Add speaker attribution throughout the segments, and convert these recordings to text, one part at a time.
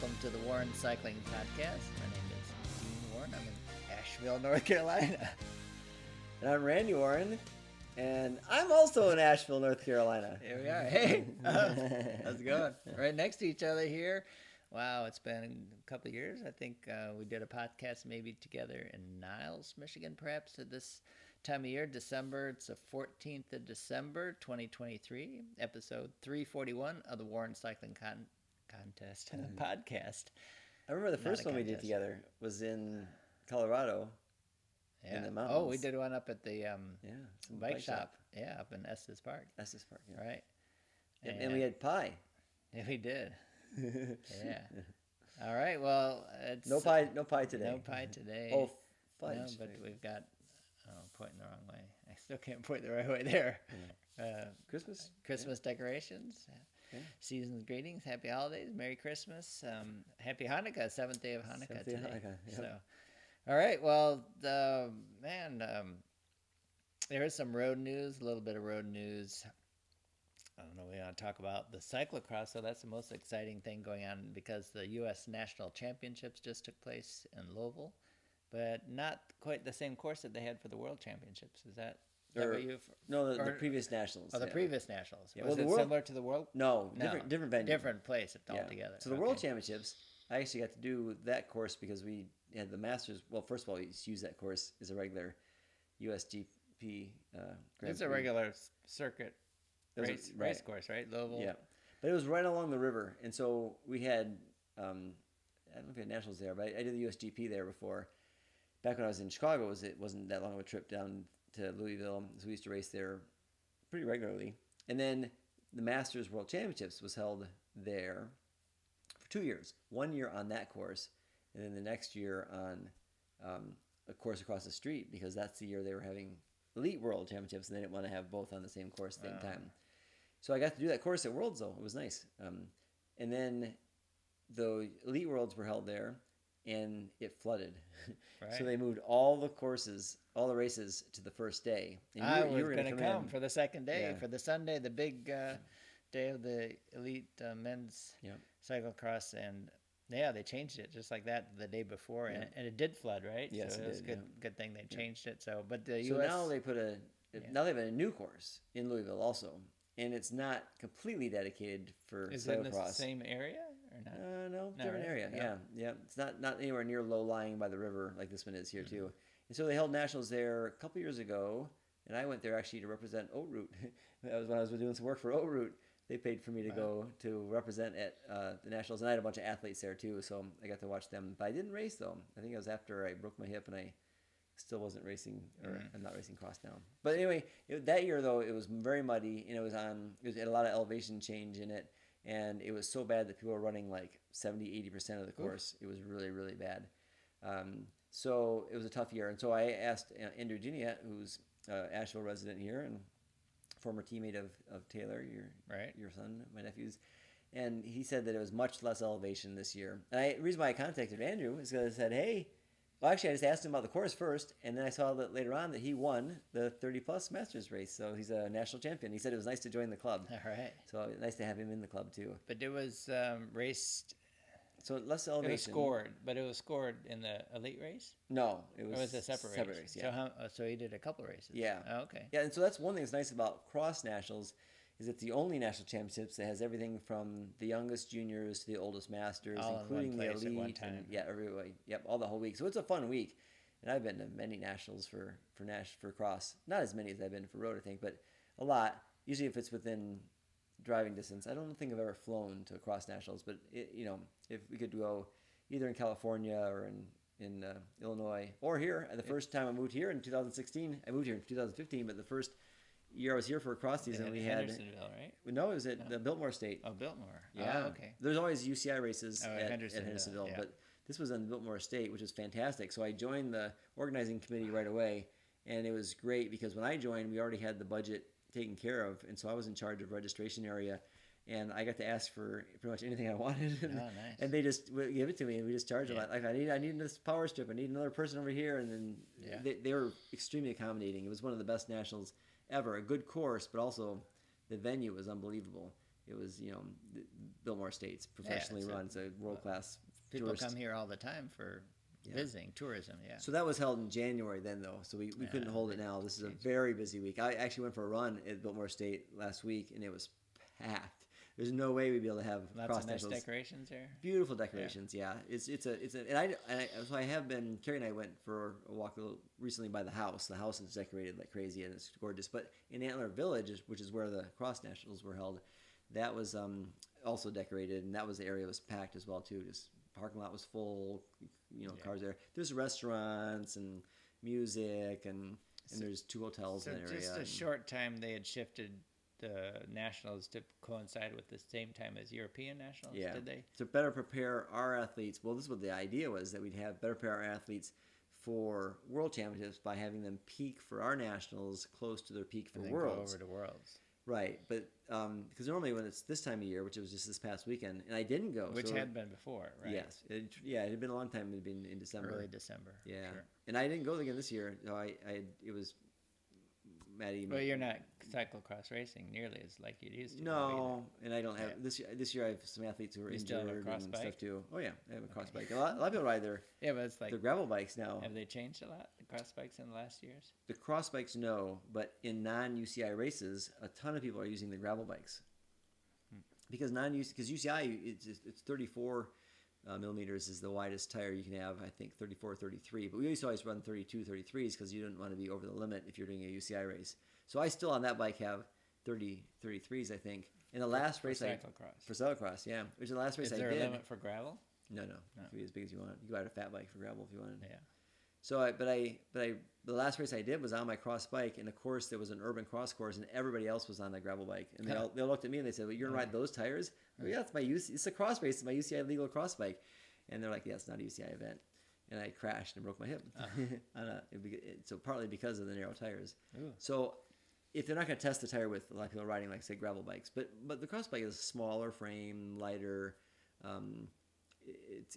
Speaker 1: welcome to the Warren Cycling Podcast. My name is Dean Warren. I'm in Asheville, North Carolina.
Speaker 2: And I'm Randy Warren, and I'm also in Asheville, North Carolina.
Speaker 1: Here we are. Hey, how's it going? Right next to each other here. Wow, it's been a couple of years. I think we did a podcast maybe together in Niles, Michigan, perhaps at this time of year, December. It's the 14th of December, 2023, episode 341 of the Warren Cycling Contest podcast.
Speaker 2: I remember the first one we did together was in Colorado.
Speaker 1: Yeah.
Speaker 2: In the mountains.
Speaker 1: Oh, we did one up at the bike shop. Yeah, up in Estes Park.
Speaker 2: Estes Park, yeah.
Speaker 1: Right.
Speaker 2: And we had pie.
Speaker 1: Yeah, we did. Yeah. All right. Well, it's
Speaker 2: no pie today.
Speaker 1: No pie today.
Speaker 2: Oh, fudge!
Speaker 1: No, but we've got pointing the wrong way. I still can't point the right way there.
Speaker 2: Yeah. Christmas
Speaker 1: decorations.
Speaker 2: Yeah.
Speaker 1: Season's greetings. Happy holidays. Merry Christmas. Happy Hanukkah. Seventh day of Hanukkah today.
Speaker 2: Hanukkah, yep.
Speaker 1: So, all right. Well, there is some road news. A little bit of road news. I don't know, we want to talk about the cyclocross, so that's the most exciting thing going on because the U.S. National Championships just took place in Louisville, but not quite the same course that they had for the World Championships. Is that what you...
Speaker 2: No, the previous Nationals.
Speaker 1: Oh, the previous Nationals.
Speaker 2: Yeah.
Speaker 1: Was it similar to the World?
Speaker 2: No, different venue.
Speaker 1: Different place altogether.
Speaker 2: So the World Championships, I actually got to do that course because we had the Masters. Well, first of all, we just use that course as a regular USGP Grand Prix.
Speaker 1: It's a regular circuit. Race course, right? Louisville.
Speaker 2: Yeah, but it was right along the river, and so we had I don't know if we had nationals there, but I did the USGP there before. Back when I was in Chicago, it wasn't that long of a trip down to Louisville, so we used to race there pretty regularly. And then the Masters World Championships was held there for 2 years. 1 year on that course, and then the next year on a course across the street because that's the year they were having Elite World Championships, and they didn't want to have both on the same course at the same time. So I got to do that course at Worlds, though. It was nice. And then the Elite Worlds were held there, and it flooded. Right. So they moved all the courses, all the races to the first day. And
Speaker 1: I was going to come for the second day, for the Sunday, the big day of the Elite men's cyclocross, and they changed it just like that the day before, and it did flood, right?
Speaker 2: Yes,
Speaker 1: so it was
Speaker 2: did,
Speaker 1: good thing they changed it. So, but the
Speaker 2: so
Speaker 1: U.S.
Speaker 2: now they now they have a new course in Louisville also, and it's not completely dedicated for cyclocross.
Speaker 1: Is it in the same area or not?
Speaker 2: No, different area. No. Yeah. It's not anywhere near low lying by the river like this one is here too. And so they held nationals there a couple years ago, and I went there actually to represent Oat Route. That was when I was doing some work for Oat Route. They paid for me to go to represent at the Nationals, and I had a bunch of athletes there too, so I got to watch them. But I didn't race though. I think it was after I broke my hip, and I still wasn't racing, or I'm not racing cross now. But anyway, that year though, it was very muddy, and it had a lot of elevation change in it, and it was so bad that people were running like 70-80% of the course. Oof. It was really, really bad. So it was a tough year, and so I asked Andrew Giniat, who's Asheville resident here, and former teammate of Taylor, your son, my nephew's, and he said that it was much less elevation this year. And the reason why I contacted Andrew is because I said, hey, well, actually, I just asked him about the course first, and then I saw that later on that he won the 30-plus Masters race, so he's a national champion. He said it was nice to join the club.
Speaker 1: All right.
Speaker 2: So nice to have him in the club, too.
Speaker 1: But it was raced...
Speaker 2: So less elevation.
Speaker 1: It was scored in the elite race?
Speaker 2: No, it was...
Speaker 1: Or was it a separate race?
Speaker 2: Yeah.
Speaker 1: So he did a couple races?
Speaker 2: Yeah.
Speaker 1: Oh, okay.
Speaker 2: Yeah, and so that's one thing that's nice about cross nationals is it's the only national championships that has everything from the youngest juniors to the oldest masters,
Speaker 1: all
Speaker 2: including the elite.
Speaker 1: At one time.
Speaker 2: Everybody. Yep, all the whole week. So it's a fun week. And I've been to many nationals for cross. Not as many as I've been for road, I think, but a lot. Usually if it's within driving distance. I don't think I've ever flown to cross nationals, but if we could go either in California or in Illinois or here. The first time I moved here in 2016, I moved here in 2015, but the first year I was here for a cross season, we had
Speaker 1: Hendersonville, right?
Speaker 2: No, it was at the Biltmore State.
Speaker 1: Oh, Biltmore.
Speaker 2: Yeah.
Speaker 1: Oh, okay.
Speaker 2: There's always UCI races at
Speaker 1: Hendersonville,
Speaker 2: but this was on Biltmore State, which was fantastic. So I joined the organizing committee right away, and it was great because when I joined, we already had the budget taken care of, and so I was in charge of registration area. And I got to ask for pretty much anything I wanted, and,
Speaker 1: nice.
Speaker 2: and they just would give it to me, and we just charged them. Like I need this power strip, I need another person over here, and then they were extremely accommodating. It was one of the best nationals ever. A good course, but also the venue was unbelievable. it was Biltmore Estates, professionally run. It's a world class.
Speaker 1: People come here all the time for
Speaker 2: Yeah.
Speaker 1: visiting, tourism. Yeah.
Speaker 2: So that was held in January then, though. So we couldn't hold it now. This is a very busy week. I actually went for a run at Biltmore Estate last week, and it was packed. There's no way we'd be able to have
Speaker 1: Lots
Speaker 2: cross
Speaker 1: of nice
Speaker 2: nationals.
Speaker 1: decorations there.
Speaker 2: Beautiful decorations, yeah. It's so I have been. Carrie and I went for a walk recently by the house. The house is decorated like crazy and it's gorgeous. But in Antler Village, which is where the cross nationals were held, that was also decorated, and that was the area was packed as well too. Just parking lot was full, cars there. There's restaurants and music and there's 2 hotels in that area.
Speaker 1: Just a short time they had shifted the nationals to coincide with the same time as European nationals, did they?
Speaker 2: To better prepare our athletes. Well, this is what the idea was, that we'd have better prepare our athletes for world championships by having them peak for our nationals close to their peak for
Speaker 1: And then
Speaker 2: worlds.
Speaker 1: go over to worlds.
Speaker 2: Right, but because normally when it's this time of year, which it was just this past weekend, and I didn't go.
Speaker 1: Which had been before, right?
Speaker 2: Yes. It had been a long time. It had been in December.
Speaker 1: Early December.
Speaker 2: Yeah.
Speaker 1: Sure.
Speaker 2: And I didn't go again this year. No, it was Maddie.
Speaker 1: Well, you're not cyclocross racing nearly as like you used to.
Speaker 2: No, and I don't have this year. I have some athletes who are
Speaker 1: You still have a
Speaker 2: injured
Speaker 1: cross
Speaker 2: and
Speaker 1: bike?
Speaker 2: stuff too. Oh yeah, I have a cross bike. A lot of people ride their
Speaker 1: Yeah, but it's like,
Speaker 2: gravel bikes now.
Speaker 1: have they changed a lot, the cross bikes in the last years?
Speaker 2: The cross bikes, no, but in non-UCI races, a ton of people are using the gravel bikes because UCI it's 34 millimeters is the widest tire you can have. I think 34 or 33, but we used to always run 32 33s because you didn't want to be over the limit if you're doing a UCI race. So I still on that bike have 33s, I think. In the last race,
Speaker 1: cyclocross.
Speaker 2: for cyclocross, yeah, which is the last race
Speaker 1: Is
Speaker 2: I
Speaker 1: there
Speaker 2: did.
Speaker 1: a limit for gravel?
Speaker 2: No. You can be as big as you want. You can ride a fat bike for gravel if you wanted.
Speaker 1: Yeah.
Speaker 2: So, the last race I did was on my cross bike, and of course there was an urban cross course, and everybody else was on the gravel bike, and they all looked at me and they said, "Well, you're gonna ride those tires?" I go, yeah, it's a cross race. It's my UCI legal cross bike, and they're like, "Yeah, it's not a UCI event," and I crashed and broke my hip. So partly because of the narrow tires.
Speaker 1: Ooh.
Speaker 2: So if they're not going to test the tire with a lot of people riding, like say gravel bikes, but the cross bike is a smaller frame, lighter. It's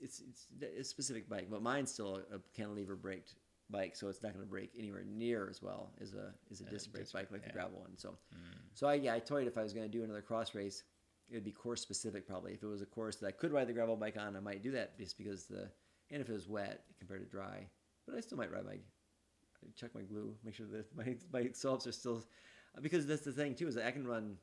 Speaker 2: a specific bike, but mine's still a cantilever braked bike, so it's not going to brake anywhere near as well as a disc brake bike like the gravel one. So I toyed if I was going to do another cross race, it would be course specific probably. If it was a course that I could ride the gravel bike on, I might do that just because and if it was wet compared to dry, but I still might ride check my glue, make sure that my solves are still, because that's the thing too, is that I can run,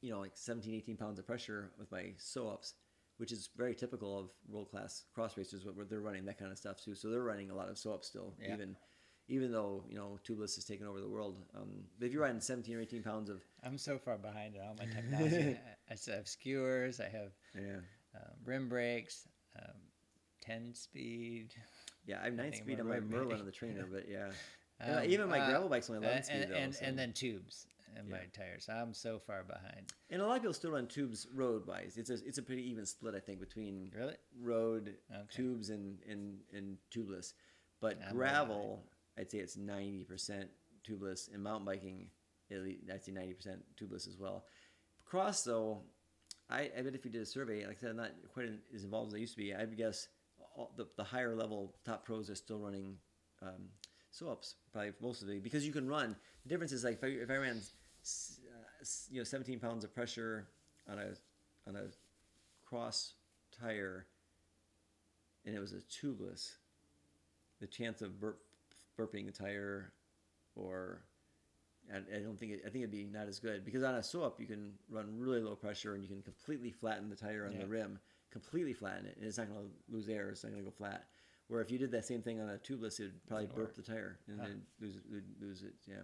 Speaker 2: like 17, 18 pounds of pressure with my sew-ups, which is very typical of world-class cross racers, where they're running that kind of stuff too. So they're running a lot of sew-ups still, even though, tubeless has taken over the world. But if you're riding 17 or 18 pounds of...
Speaker 1: I'm so far behind in all my technology. I have skewers, I have rim brakes, 10-speed.
Speaker 2: Yeah, I have 9-speed on my Merlin on the trainer, but yeah.
Speaker 1: Um,
Speaker 2: Even my gravel bike's only 11-speed though.
Speaker 1: And then tubes in my tires. I'm so far behind.
Speaker 2: And a lot of people still run tubes road-wise. It's a pretty even split, I think, between
Speaker 1: Really?
Speaker 2: road tubes and tubeless. But gravel, I'd say it's 90% tubeless, and mountain biking, I'd say 90% tubeless as well. Cross, though, I bet if you did a survey, like I said, I'm not quite as involved as I used to be. I would guess the higher level top pros are still running sew-ups, probably most of it, because you can run. The difference is like if I ran 17 pounds of pressure on a cross tire, and it was a tubeless, the chance of burping the tire, or I think it'd be not as good, because on a sew-up you can run really low pressure and you can completely flatten the tire on the rim, completely flatten it, and it's not going to lose air, it's not going to go flat. Where if you did that same thing on a tubeless, it would probably burp the tire and then lose it. Yeah,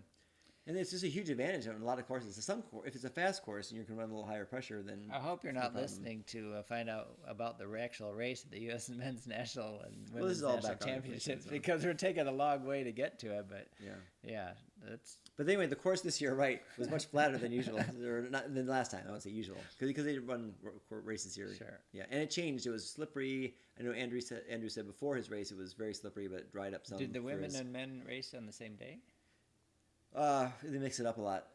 Speaker 2: and it's just a huge advantage on a lot of courses. If it's a fast course and you can run a little higher pressure, then
Speaker 1: I hope you're not listening to find out about the actual race at the U.S. Men's National and Women's National Championships, because we're taking a long way to get to it. But yeah, that's.
Speaker 2: But anyway, the course this year, was much flatter than usual, or not than last time. I would say usual, because they run races here.
Speaker 1: Sure.
Speaker 2: Yeah, and it changed. It was slippery. I know Andrew said before his race it was very slippery, but it dried up some.
Speaker 1: Did the women and men race on the same day?
Speaker 2: They mix it up a lot.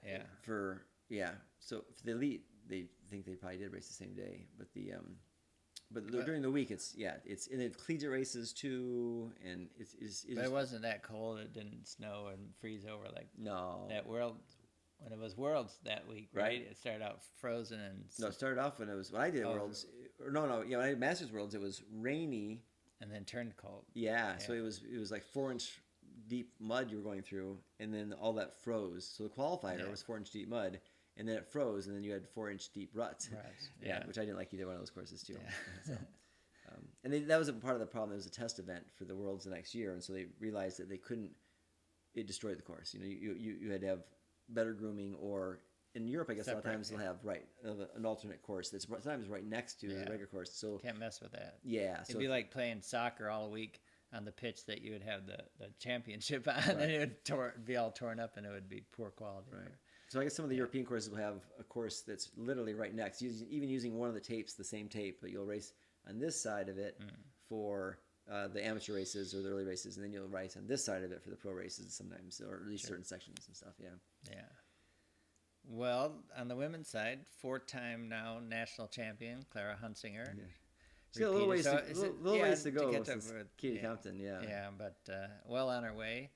Speaker 1: Yeah.
Speaker 2: So for the elite, they think they probably did race the same day, but during the week it's and it collegiate races too, and it's
Speaker 1: but it wasn't that cold. It didn't snow and freeze over like
Speaker 2: no
Speaker 1: that world. when it was Worlds that week, right?
Speaker 2: Right.
Speaker 1: It started out frozen and
Speaker 2: No, it started off when I did
Speaker 1: Oh.
Speaker 2: Worlds. Or no, yeah, when I did Masters Worlds, it was rainy.
Speaker 1: and then turned cold.
Speaker 2: Yeah, so
Speaker 1: Yeah.
Speaker 2: it was like 4 inch deep mud you were going through, and then all that froze. So the qualifier
Speaker 1: Yeah.
Speaker 2: was 4 inch deep mud, and then it froze, and then you had 4 inch deep ruts.
Speaker 1: Ruts,
Speaker 2: Yeah,
Speaker 1: yeah.
Speaker 2: which I didn't like either one of those courses too.
Speaker 1: Yeah.
Speaker 2: So, that was a part of the problem. It was a test event for the Worlds the next year, and so they realized that they couldn't. It destroyed the course. You know, you had to have better grooming, or in Europe, I guess a lot of
Speaker 1: Separate,
Speaker 2: times they'll have an alternate course that's sometimes right next to the
Speaker 1: Yeah.
Speaker 2: regular course. So
Speaker 1: Can't mess with that.
Speaker 2: yeah,
Speaker 1: It'd
Speaker 2: so
Speaker 1: be like playing soccer all week on the pitch that you would have the championship on,
Speaker 2: Right.
Speaker 1: and it would be all torn up, and it would be poor quality.
Speaker 2: right. So I guess some of the European courses will have a course that's literally right next, even using one of the tapes, the same tape, but you'll race on this side of it for the amateur races or the early races, and then you'll race on this side of it for the pro races sometimes, or at least certain sections and stuff. Yeah.
Speaker 1: Yeah. Well, on the women's side, 4-time now national champion Clara Hunsinger.
Speaker 2: Yeah. She's got a little ways,
Speaker 1: repeated.
Speaker 2: little ways to go
Speaker 1: get
Speaker 2: since
Speaker 1: to-
Speaker 2: Katie
Speaker 1: yeah.
Speaker 2: Compton. Yeah.
Speaker 1: Yeah, but well on her way.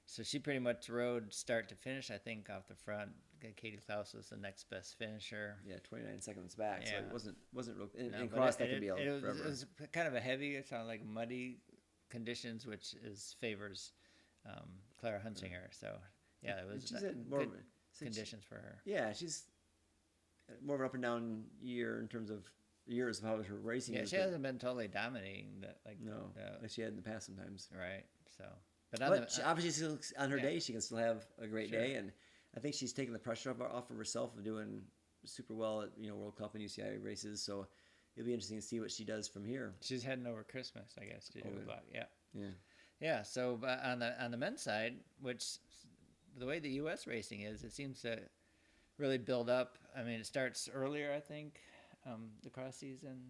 Speaker 1: So she pretty much rode start to finish, I think, off the front. Katie Klaus was the next best finisher.
Speaker 2: Yeah, 29 seconds back, so
Speaker 1: Yeah.
Speaker 2: it wasn't real. In
Speaker 1: No, but
Speaker 2: cross, that can be
Speaker 1: it
Speaker 2: forever.
Speaker 1: was kind of a heavy, it sounded like muddy conditions, which favors Clara Hunsinger. So, yeah, it was
Speaker 2: she's had more
Speaker 1: good
Speaker 2: of a-
Speaker 1: conditions for her.
Speaker 2: Yeah, she's more of an up and down year in terms of years of how her racing
Speaker 1: Yeah,
Speaker 2: is.
Speaker 1: she
Speaker 2: but
Speaker 1: hasn't been totally dominating that, like
Speaker 2: no, like she had in the past sometimes.
Speaker 1: right. So, but
Speaker 2: But she, obviously, on her
Speaker 1: yeah.
Speaker 2: day, she can still have a great
Speaker 1: Sure.
Speaker 2: day, and I think she's taken the pressure off of herself of doing super well at World Cup and UCI races. So it'll be interesting to see what she does from here.
Speaker 1: she's heading over Christmas, I guess, to do
Speaker 2: Okay.
Speaker 1: but yeah.
Speaker 2: Yeah,
Speaker 1: Yeah, so but on the men's side, which the way the U.S. racing is, it seems to really build up. I mean, it starts earlier, I think, the cross season.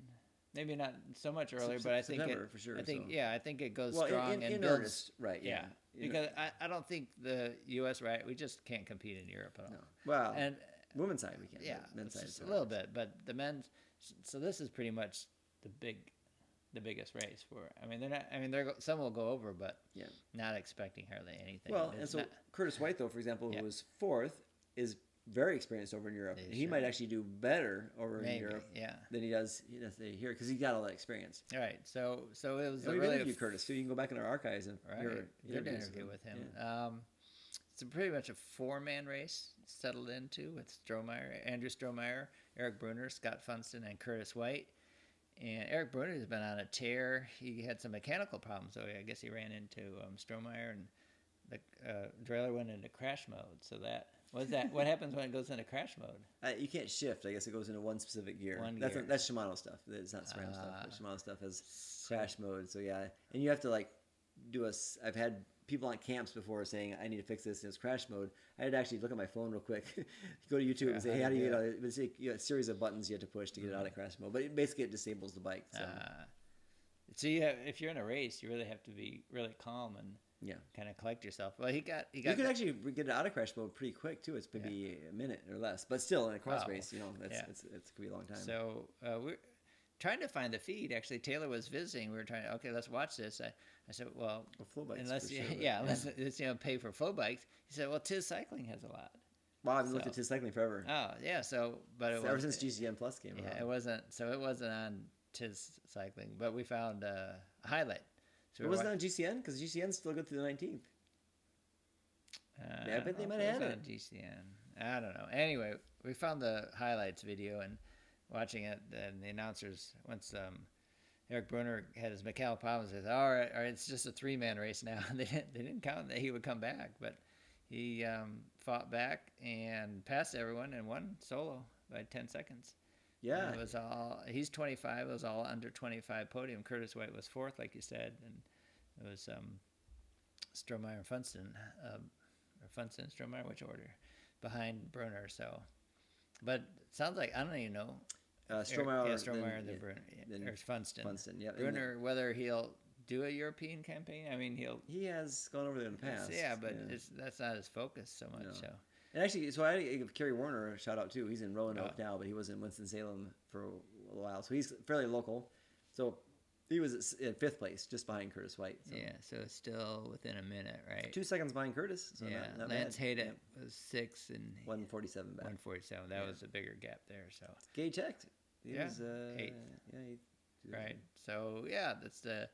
Speaker 1: Maybe not so much earlier, but I think
Speaker 2: September,
Speaker 1: it,
Speaker 2: for sure,
Speaker 1: I think
Speaker 2: so.
Speaker 1: yeah, I think it goes
Speaker 2: well,
Speaker 1: strong
Speaker 2: in
Speaker 1: and builds.
Speaker 2: earnest, right?
Speaker 1: Yeah,
Speaker 2: In-
Speaker 1: because I don't think the U.S. right, we just can't compete in Europe at all.
Speaker 2: no. Well,
Speaker 1: And
Speaker 2: women's side we can.
Speaker 1: yeah,
Speaker 2: but men's side
Speaker 1: just
Speaker 2: is
Speaker 1: a little bit, but the men's. So this is pretty much the biggest race for. I mean, they're not. I mean, some will go over, but
Speaker 2: Yeah.
Speaker 1: not expecting hardly anything.
Speaker 2: Well, and
Speaker 1: It's
Speaker 2: so
Speaker 1: not-
Speaker 2: Curtis White, though, for example,
Speaker 1: Yeah.
Speaker 2: who was fourth, is very experienced over in Europe.
Speaker 1: Yeah,
Speaker 2: He
Speaker 1: sure.
Speaker 2: might actually do better over in
Speaker 1: maybe,
Speaker 2: Europe
Speaker 1: yeah.
Speaker 2: than he does here because he's got all that experience.
Speaker 1: All right, so it was
Speaker 2: And
Speaker 1: a
Speaker 2: we've
Speaker 1: really
Speaker 2: interviewed Curtis too. You can go back in our archives and
Speaker 1: right,
Speaker 2: hear
Speaker 1: good
Speaker 2: interviews
Speaker 1: interview with him.
Speaker 2: Yeah.
Speaker 1: It's pretty much a 4-man race settled into with Andrew Strohmeyer, Eric Bruner, Scott Funston, and Curtis White. And Eric Bruner has been on a tear. He had some mechanical problems, so I guess he ran into Strohmeyer, and the trailer went into crash mode. So that what happens when it goes into crash mode?
Speaker 2: You can't shift. I guess it goes into one specific gear.
Speaker 1: One
Speaker 2: that's
Speaker 1: gear.
Speaker 2: That's Shimano stuff. It's not SRAM stuff. But Shimano stuff has crash mode. So yeah, and you have to like I've had people on camps before saying I need to fix this in its crash mode. I had to actually look at my phone real quick, go to YouTube and say, hey, how do you get out? It's a series of buttons you have to push to get it out of crash mode. But basically it disables the bike. So
Speaker 1: if you're in a race, you really have to be really calm and
Speaker 2: yeah.
Speaker 1: kind of collect yourself. Well, he got.
Speaker 2: You could actually get it out of crash mode pretty quick too. It's maybe a minute or less, but still in a cross
Speaker 1: Wow.
Speaker 2: race, it could be a long time.
Speaker 1: So we're trying to find the feed. Actually, Taylor was visiting. We were trying to let's watch this. I said, well,
Speaker 2: Flow bikes,
Speaker 1: unless
Speaker 2: for
Speaker 1: you,
Speaker 2: sure,
Speaker 1: yeah, unless it's pay for flow bikes. He said, well, Tiz Cycling has a lot.
Speaker 2: Well, I've looked
Speaker 1: So-
Speaker 2: at his cycling forever.
Speaker 1: Oh yeah, so but it
Speaker 2: Ever
Speaker 1: was,
Speaker 2: since GCN Plus came
Speaker 1: yeah,
Speaker 2: around.
Speaker 1: it wasn't on Tiz Cycling, but we found a highlight. So
Speaker 2: It
Speaker 1: we
Speaker 2: wasn't
Speaker 1: wa-
Speaker 2: on GCN because GCN's still good through the 19th.
Speaker 1: I
Speaker 2: bet
Speaker 1: don't
Speaker 2: they
Speaker 1: know
Speaker 2: might
Speaker 1: if
Speaker 2: have
Speaker 1: it
Speaker 2: had
Speaker 1: was on GCN. I don't know. Anyway, we found the highlights video and watching it, and the announcers once Eric Brunner had his mechanical problems. They said, all right, it's just a 3-man race now. They didn't count that he would come back, but he fought back and passed everyone and won solo by 10 seconds.
Speaker 2: Yeah.
Speaker 1: And it was all. He's 25. It was all under 25 podium. Curtis White was 4th, like you said, and it was Strohmeyer and Funston, or Funston and Strohmeyer, which order, behind Brunner. So, but it sounds like I don't even know.
Speaker 2: Strohmeyer,
Speaker 1: Strohmeyer,
Speaker 2: then
Speaker 1: Brunner,
Speaker 2: then
Speaker 1: or Funston.
Speaker 2: Funston, yeah.
Speaker 1: Brunner, whether he'll do a European campaign. I mean,
Speaker 2: He has gone over there in the past.
Speaker 1: yeah, but that's not his focus so much.
Speaker 2: No.
Speaker 1: So.
Speaker 2: And actually, so I had to give Kerry Warner a shout out too. He's in Roanoke
Speaker 1: Oh.
Speaker 2: now, but he was in Winston-Salem for a while, so he's fairly local. So He was in fifth place, just behind Curtis White. So.
Speaker 1: Yeah, so it's still within a minute, right?
Speaker 2: 2 seconds behind Curtis. So
Speaker 1: yeah,
Speaker 2: not
Speaker 1: Lance
Speaker 2: bad.
Speaker 1: Hayden was 6 and
Speaker 2: 147 back.
Speaker 1: 147. That was a bigger gap there. So
Speaker 2: Gage Hecht. He
Speaker 1: Yeah,
Speaker 2: was,
Speaker 1: 8th.
Speaker 2: Yeah,
Speaker 1: right. So yeah, that's the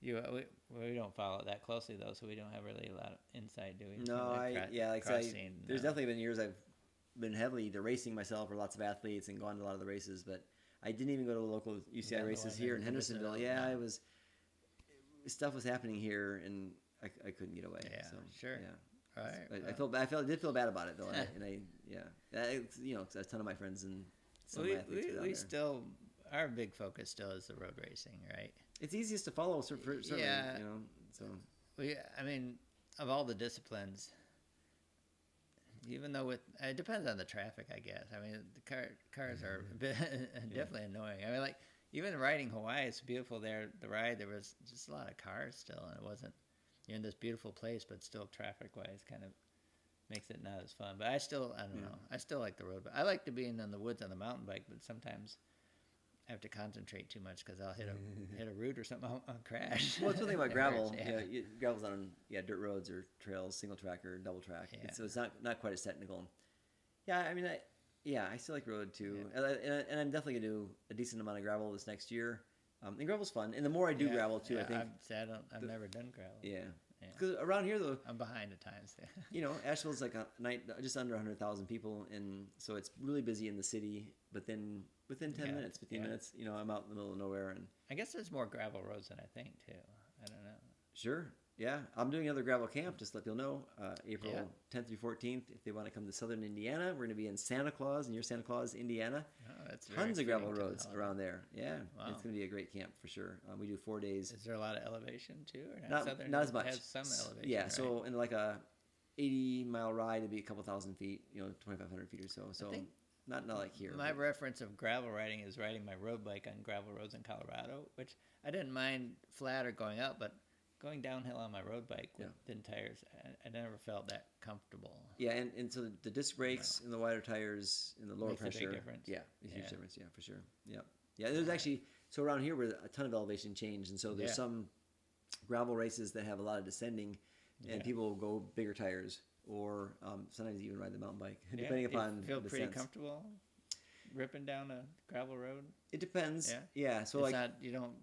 Speaker 1: we don't follow it that closely though, so we don't have really a lot of insight, do we?
Speaker 2: No,
Speaker 1: Like crossing,
Speaker 2: there's definitely been years I've been heavily either racing myself or lots of athletes and gone to a lot of the races, but I didn't even go to the local UCI
Speaker 1: No,
Speaker 2: races
Speaker 1: I
Speaker 2: here in
Speaker 1: never visited
Speaker 2: Hendersonville.
Speaker 1: them,
Speaker 2: Yeah,
Speaker 1: no.
Speaker 2: it was stuff was happening here, and I couldn't get away.
Speaker 1: Yeah,
Speaker 2: so,
Speaker 1: sure.
Speaker 2: Yeah,
Speaker 1: All right.
Speaker 2: I did feel bad about it though, and a ton of my friends and some athletes were down
Speaker 1: we
Speaker 2: there.
Speaker 1: still our big focus still is the road racing, right?
Speaker 2: It's easiest to follow, certainly.
Speaker 1: Yeah.
Speaker 2: So
Speaker 1: I mean, of all the disciplines, even though it depends on the traffic, I guess. I mean, the cars are a bit, definitely annoying. I mean, like even riding Hawaii, it's beautiful there. The ride there was just a lot of cars still, and it wasn't. You're in this beautiful place, but still traffic-wise, kind of makes it not as fun. But I don't know. I still like the road. But I like to be in the woods on the mountain bike, but sometimes I have to concentrate too much because I'll hit a root or something. I'll crash.
Speaker 2: Well, it's one thing about
Speaker 1: It
Speaker 2: gravel.
Speaker 1: hurts,
Speaker 2: Gravel's on dirt roads or trails, single track or double track.
Speaker 1: Yeah.
Speaker 2: So it's not quite as technical. Yeah, I mean, I still like road too, and I'm definitely gonna do a decent amount of gravel this next year. And gravel's fun, and the more I do gravel too, I think.
Speaker 1: I've never done gravel.
Speaker 2: Yeah.
Speaker 1: Yeah.
Speaker 2: Because around here though,
Speaker 1: I'm behind at times.
Speaker 2: Asheville's like just under 100,000 people, and so it's really busy in the city. But then within 10 minutes, 15 minutes, I'm out in the middle of nowhere, and
Speaker 1: I guess there's more gravel roads than I think too. I don't know.
Speaker 2: sure. Yeah, I'm doing another gravel camp. Just to let people know, April 10th through 14th. If they want to come to Southern Indiana, we're going to be in Santa Claus, near Santa Claus, Indiana.
Speaker 1: Oh, that's
Speaker 2: Tons of gravel
Speaker 1: fitting to
Speaker 2: roads
Speaker 1: know.
Speaker 2: around there. Yeah,
Speaker 1: Wow.
Speaker 2: it's going to be a great camp for sure. We do 4 days.
Speaker 1: Is there a lot of elevation too, or not? Southern
Speaker 2: Not as much.
Speaker 1: Has some elevation.
Speaker 2: Yeah,
Speaker 1: right?
Speaker 2: so in like a 80-mile ride, it'd be a couple thousand feet. 2,500 feet or so. So
Speaker 1: think
Speaker 2: not like here.
Speaker 1: My
Speaker 2: but-
Speaker 1: reference of gravel riding is riding my road bike on gravel roads in Colorado, which I didn't mind flat or going up, but going downhill on my road bike with thin tires, I never felt that comfortable.
Speaker 2: Yeah, and so the disc brakes and the wider tires and the lower
Speaker 1: Makes a big
Speaker 2: pressure.
Speaker 1: difference.
Speaker 2: Yeah, a huge
Speaker 1: Yeah.
Speaker 2: difference. Yeah, for sure. Yeah, yeah. There's actually so around here where a ton of elevation change, and so there's
Speaker 1: Yeah.
Speaker 2: some gravel races that have a lot of descending, and
Speaker 1: Yeah.
Speaker 2: people will go bigger tires or sometimes even ride the mountain bike,
Speaker 1: Yeah,
Speaker 2: depending
Speaker 1: you
Speaker 2: upon
Speaker 1: feel
Speaker 2: the
Speaker 1: pretty
Speaker 2: descents.
Speaker 1: comfortable ripping down a gravel road.
Speaker 2: It depends.
Speaker 1: Yeah.
Speaker 2: Yeah. So
Speaker 1: It's
Speaker 2: like
Speaker 1: not you don't.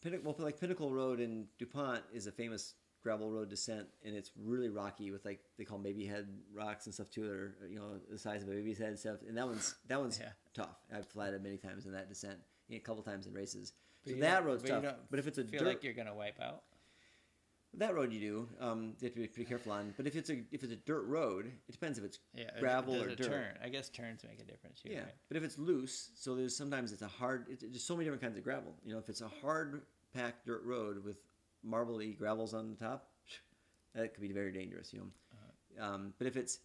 Speaker 2: Pinnacle Road in DuPont is a famous gravel road descent, and it's really rocky with like they call 'em baby head rocks and stuff too, that are the size of a baby's head and stuff. And that one's
Speaker 1: Yeah.
Speaker 2: tough. I've flatted many times in that descent, a couple times in races.
Speaker 1: But
Speaker 2: So
Speaker 1: you
Speaker 2: that
Speaker 1: don't-
Speaker 2: road's
Speaker 1: but you
Speaker 2: tough.
Speaker 1: don't
Speaker 2: But if it's a
Speaker 1: feel
Speaker 2: dirt,
Speaker 1: like you're gonna wipe out.
Speaker 2: that road you do, you have to be pretty careful on. But if it's a dirt road, it depends if it's
Speaker 1: Yeah,
Speaker 2: gravel
Speaker 1: does
Speaker 2: or
Speaker 1: it
Speaker 2: dirt.
Speaker 1: turn? I guess turns make a difference. Too,
Speaker 2: Yeah,
Speaker 1: right?
Speaker 2: but if it's loose, so there's sometimes it's a hard. There's so many different kinds of gravel. If it's a hard packed dirt road with marbly gravels on the top, that could be very dangerous. But if it's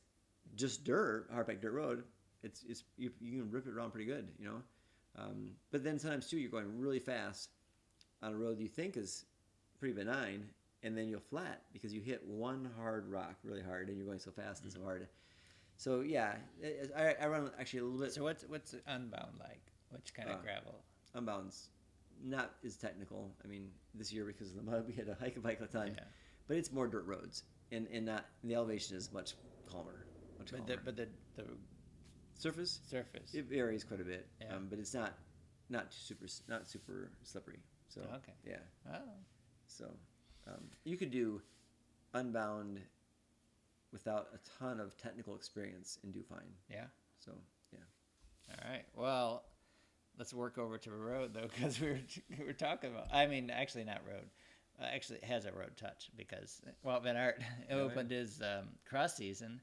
Speaker 2: just dirt, hard packed dirt road, it's you can rip it around pretty good. But then sometimes too, you're going really fast on a road you think is pretty benign, and then you'll flat because you hit one hard rock really hard, and you're going so fast and so hard. So yeah, I run actually a little bit.
Speaker 1: So what's Unbound like? Which kind of gravel?
Speaker 2: Unbound's not as technical. I mean, this year because of the mud, we had to hike a bike a ton,
Speaker 1: Yeah.
Speaker 2: but it's more dirt roads, and the elevation is much calmer. Much calmer.
Speaker 1: But the
Speaker 2: Surface,
Speaker 1: surface.
Speaker 2: it varies quite a bit,
Speaker 1: Yeah.
Speaker 2: but it's not super slippery. So
Speaker 1: Okay.
Speaker 2: yeah,
Speaker 1: Oh,
Speaker 2: so you could do Unbound without a ton of technical experience and do fine.
Speaker 1: yeah.
Speaker 2: So yeah.
Speaker 1: All right. Well, let's work over to a road though, because we were talking about. I mean, actually, not road. Actually, it has a road touch because Ben Art opened his cross season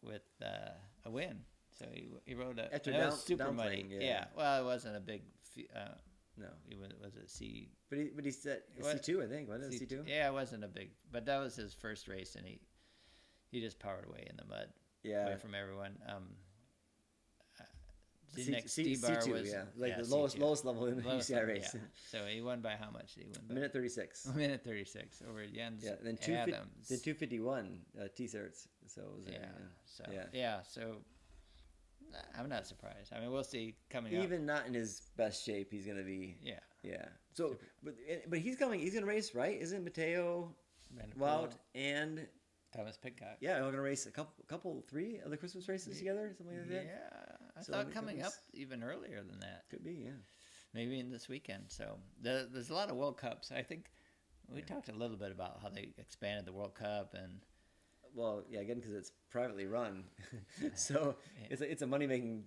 Speaker 1: with a win. So he rode a.
Speaker 2: After
Speaker 1: and it was
Speaker 2: down-
Speaker 1: super muddy.
Speaker 2: downplaying, yeah.
Speaker 1: Well, it wasn't a big.
Speaker 2: No,
Speaker 1: Was it C?
Speaker 2: but he said
Speaker 1: What?
Speaker 2: C2, I think. Wasn't it C2?
Speaker 1: Yeah, it wasn't a big, but that was his first race, and he just powered away in the mud,
Speaker 2: Yeah.
Speaker 1: away from everyone. The
Speaker 2: C-
Speaker 1: next
Speaker 2: C-
Speaker 1: D-bar
Speaker 2: C2,
Speaker 1: was
Speaker 2: yeah, like the
Speaker 1: C2.
Speaker 2: lowest level in the
Speaker 1: Lowest
Speaker 2: UCI
Speaker 1: level,
Speaker 2: race.
Speaker 1: yeah. So he won by how much did he win by?
Speaker 2: Minute 36.
Speaker 1: A minute 36 over Jens
Speaker 2: Yeah, then
Speaker 1: Adams.
Speaker 2: 251 T-certs. So it was
Speaker 1: So I'm not surprised. I mean, we'll see coming up.
Speaker 2: even not in his best shape, he's going to be
Speaker 1: Yeah.
Speaker 2: Yeah. So, but he's coming. He's gonna race, right? Isn't Mateo
Speaker 1: Vanderpool,
Speaker 2: Wout and
Speaker 1: Thomas Pidcock.
Speaker 2: yeah, we're gonna race a couple, three of the Christmas races together, something like that.
Speaker 1: Yeah, I
Speaker 2: So
Speaker 1: thought
Speaker 2: it
Speaker 1: coming up
Speaker 2: was-
Speaker 1: even earlier than that.
Speaker 2: Could be, yeah.
Speaker 1: Maybe in this weekend. So there's a lot of World Cups. I think we talked a little bit about how they expanded the World Cup and
Speaker 2: Well, yeah, again because it's privately run, so it's a money making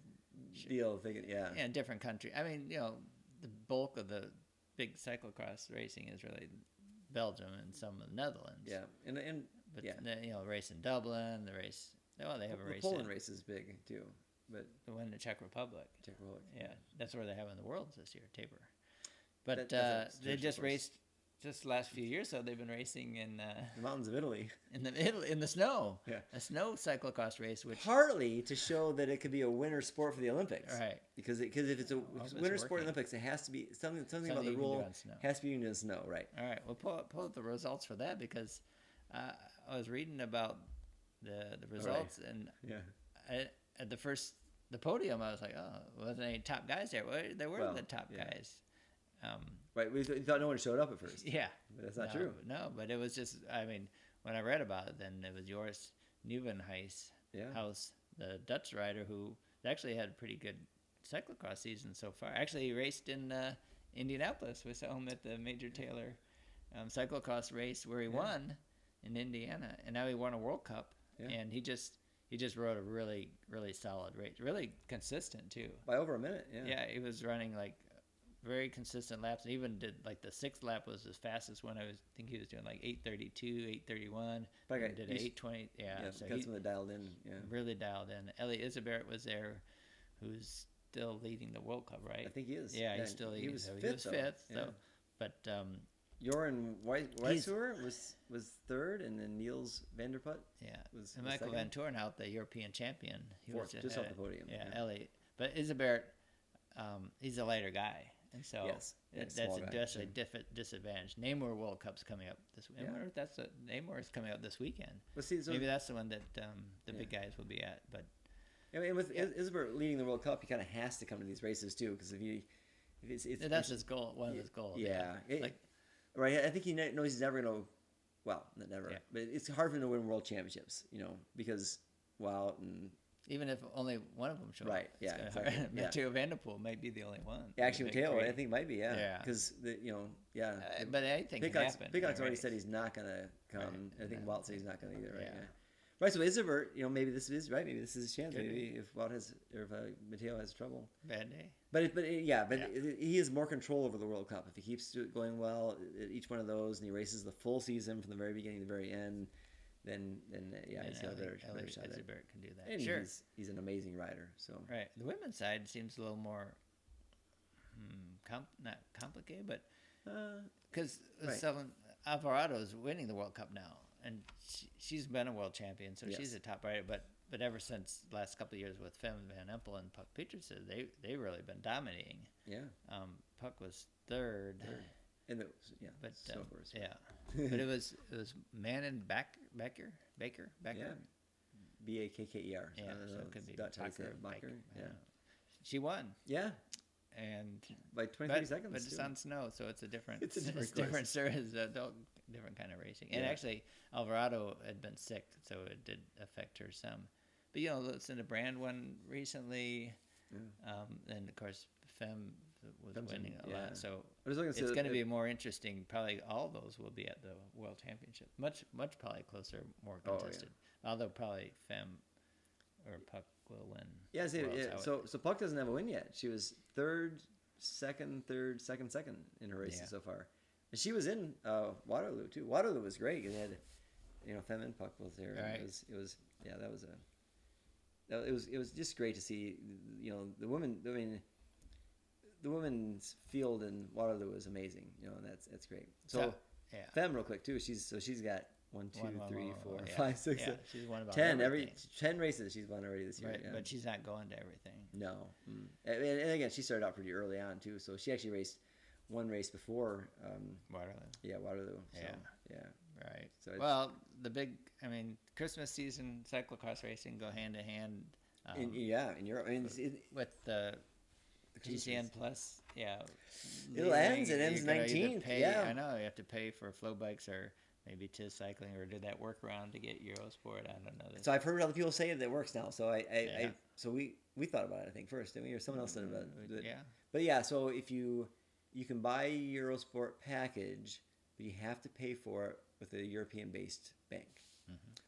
Speaker 2: deal. Thinking, yeah,
Speaker 1: yeah, different country. I mean, the bulk of the big cyclocross racing is really Belgium and some of the Netherlands.
Speaker 2: yeah, and
Speaker 1: But
Speaker 2: yeah,
Speaker 1: the race in Dublin, the race. Well, they have a
Speaker 2: the
Speaker 1: race
Speaker 2: Poland
Speaker 1: in
Speaker 2: race is big too, but
Speaker 1: the one in the Czech Republic.
Speaker 2: Czech Republic.
Speaker 1: Yeah, that's where they have in the Worlds this year, Tabor. But
Speaker 2: That's a
Speaker 1: they
Speaker 2: traditional
Speaker 1: just
Speaker 2: course.
Speaker 1: raced just the last few years. So they've been racing in
Speaker 2: The mountains of Italy.
Speaker 1: in the snow.
Speaker 2: Yeah.
Speaker 1: A snow cyclocross race, which
Speaker 2: Partly to show that it could be a winter sport for the Olympics.
Speaker 1: right.
Speaker 2: Because if it's a
Speaker 1: it's
Speaker 2: winter sport in
Speaker 1: working.
Speaker 2: the Olympics, it has to be something about
Speaker 1: Something
Speaker 2: the
Speaker 1: you can do
Speaker 2: rule
Speaker 1: on snow.
Speaker 2: has to be in snow, right?
Speaker 1: All right, well, pull up the results for that because I was reading about the results and
Speaker 2: Yeah.
Speaker 1: at the podium I was like, oh, wasn't any top guys there? Well, there were
Speaker 2: Well,
Speaker 1: the top
Speaker 2: yeah.
Speaker 1: guys.
Speaker 2: Right. We thought no one showed up at first.
Speaker 1: Yeah,
Speaker 2: But that's not
Speaker 1: no,
Speaker 2: true.
Speaker 1: No, but it was just I mean when I read about it, then it was Joris Nieuwenhuis,
Speaker 2: Yeah.
Speaker 1: House, the Dutch rider who actually had a pretty good cyclocross season so far. Actually, he raced in Indianapolis. We saw him at the Major Taylor cyclocross race where he won in Indiana, and now he won a World Cup.
Speaker 2: Yeah.
Speaker 1: And he just rode a really solid race, really consistent too.
Speaker 2: By over a minute. Yeah.
Speaker 1: Yeah, he was running like very consistent laps. And even did like the sixth lap was his fastest one. I think he was doing like 8:32, 8:31.
Speaker 2: But I
Speaker 1: Did
Speaker 2: he's-
Speaker 1: 8:20. Yeah,
Speaker 2: Yeah.
Speaker 1: so
Speaker 2: Got
Speaker 1: he
Speaker 2: someone that dialed in. Yeah.
Speaker 1: really dialed in. Ellie Isabert was there, who's still leading the World Cup, right?
Speaker 2: I think he is.
Speaker 1: Yeah, he's still
Speaker 2: he
Speaker 1: leading.
Speaker 2: was
Speaker 1: so
Speaker 2: fifth.
Speaker 1: he was
Speaker 2: though.
Speaker 1: fifth.
Speaker 2: Yeah.
Speaker 1: So, but
Speaker 2: Joran Weishuer was third, and then Niels Vanderput
Speaker 1: yeah,
Speaker 2: was
Speaker 1: and Michael
Speaker 2: second.
Speaker 1: Van Toorn out, the European champion. He
Speaker 2: Fourth,
Speaker 1: was
Speaker 2: just off the podium.
Speaker 1: Yeah,
Speaker 2: Yeah.
Speaker 1: Ellie. But Isabert, he's a lighter guy, and so
Speaker 2: Yes, yeah,
Speaker 1: that's
Speaker 2: small
Speaker 1: a
Speaker 2: guy,
Speaker 1: definitely
Speaker 2: sure.
Speaker 1: disadvantage. Namur World Cup's coming up this week.
Speaker 2: Yeah.
Speaker 1: I wonder if that's Namur is coming up this weekend.
Speaker 2: Well, see, so
Speaker 1: Maybe that's the one that the
Speaker 2: Yeah.
Speaker 1: big guys will be at. But
Speaker 2: I mean, with Isabert leading the World Cup, he kind of has to come to these races too, because if it's
Speaker 1: that's his goal. One of his goals.
Speaker 2: yeah,
Speaker 1: Like
Speaker 2: right. I think he knows he's never gonna. Well, not never,
Speaker 1: Yeah.
Speaker 2: but it's hard for him to win world championships, because and
Speaker 1: even if only one of them shows.
Speaker 2: Right, yeah, exactly, yeah.
Speaker 1: Mathieu Van der Poel might be the only one.
Speaker 2: actually
Speaker 1: The big
Speaker 2: Mateo,
Speaker 1: three.
Speaker 2: I think might be
Speaker 1: Yeah.
Speaker 2: because
Speaker 1: But anything can
Speaker 2: Pidcock's
Speaker 1: happen.
Speaker 2: Pidcock's
Speaker 1: in a
Speaker 2: already
Speaker 1: race.
Speaker 2: said he's not gonna come.
Speaker 1: Right.
Speaker 2: I think Wout said he's not gonna either. Right.
Speaker 1: Yeah.
Speaker 2: Yeah. Right. So Isabert, maybe this is right. Maybe this is his chance.
Speaker 1: Could
Speaker 2: Maybe if Wout has or if Mateo has trouble.
Speaker 1: Bad day.
Speaker 2: But he has more control over the World Cup if he keeps going well at each one of those and he races the full season from the very beginning to the very end. Then yeah, he's got a better shot at it.
Speaker 1: Isabert can do that.
Speaker 2: And
Speaker 1: Sure.
Speaker 2: he's an amazing rider. So
Speaker 1: Right. The women's side seems a little more not complicated, but because
Speaker 2: right.
Speaker 1: Alvarado's winning the World Cup now, and she's been a world champion, so she's
Speaker 2: Yes.
Speaker 1: a top rider. But ever since the last couple of years with Fem Van Empel and Puck Pietersen, they really been dominating.
Speaker 2: yeah,
Speaker 1: Puck was third.
Speaker 2: and
Speaker 1: But
Speaker 2: so forth.
Speaker 1: yeah, but it was Manon Baker.
Speaker 2: Yeah. Bakker.
Speaker 1: Yeah, so it could be
Speaker 2: Dutch. How do you say
Speaker 1: Bakker,
Speaker 2: it? Bakker. Yeah.
Speaker 1: She won,
Speaker 2: Yeah.
Speaker 1: and
Speaker 2: By 23
Speaker 1: but,
Speaker 2: seconds.
Speaker 1: but it's
Speaker 2: too.
Speaker 1: on snow, so it's a different.
Speaker 2: It's a different
Speaker 1: it's different. It's a different kind of racing. And
Speaker 2: Yeah.
Speaker 1: actually, Alvarado had been sick, so it did affect her some. But listen to Brand won recently, and of course Femme was
Speaker 2: Femme's
Speaker 1: winning a
Speaker 2: yeah.
Speaker 1: lot. So
Speaker 2: I was looking
Speaker 1: it's going to be more interesting. Probably all of those will be at the World Championship. Much probably closer, more
Speaker 2: Oh, yeah.
Speaker 1: contested. Although probably Femme or Puck will win.
Speaker 2: Yeah, see,
Speaker 1: Worlds, I
Speaker 2: yeah.
Speaker 1: would-
Speaker 2: So Puck doesn't have a win yet. She was second in her races
Speaker 1: Yeah.
Speaker 2: so far. And she was in Waterloo too. Waterloo was great. It had, Fem and Puck both there.
Speaker 1: Right.
Speaker 2: It was it was just great to see. The women. I mean, the women's field in Waterloo is amazing. And that's great. So
Speaker 1: yeah.
Speaker 2: Fem real quick too. She's got 1, 2, 3, 4,
Speaker 1: yeah.
Speaker 2: 5, 6,
Speaker 1: Yeah,
Speaker 2: 7,
Speaker 1: she's won about
Speaker 2: 10
Speaker 1: everything.
Speaker 2: 10 races she's won already this year.
Speaker 1: Right,
Speaker 2: yeah.
Speaker 1: but she's not going to everything.
Speaker 2: No. And again, she started out pretty early on, too. So she actually raced one race before.
Speaker 1: Waterloo.
Speaker 2: Yeah, Waterloo. So,
Speaker 1: Yeah.
Speaker 2: yeah.
Speaker 1: Right.
Speaker 2: So it's-
Speaker 1: well, Christmas season, cyclocross racing go hand in hand
Speaker 2: In Europe. I mean,
Speaker 1: with the
Speaker 2: Christmas
Speaker 1: GCN
Speaker 2: race.
Speaker 1: Plus, yeah.
Speaker 2: It
Speaker 1: leaving,
Speaker 2: ends. It ends
Speaker 1: you gotta either
Speaker 2: 19th,
Speaker 1: pay-
Speaker 2: yeah.
Speaker 1: I know you have to pay for Flow Bikes or maybe TIS Cycling or do that workaround to get Eurosport. I don't know.
Speaker 2: So I've heard other people say that it works now. So
Speaker 1: Yeah.
Speaker 2: so we thought about it, I think, first, didn't we? Or someone else said about it.
Speaker 1: Yeah.
Speaker 2: But yeah, so if you can buy a Eurosport package, but you have to pay for it with a European-based bank.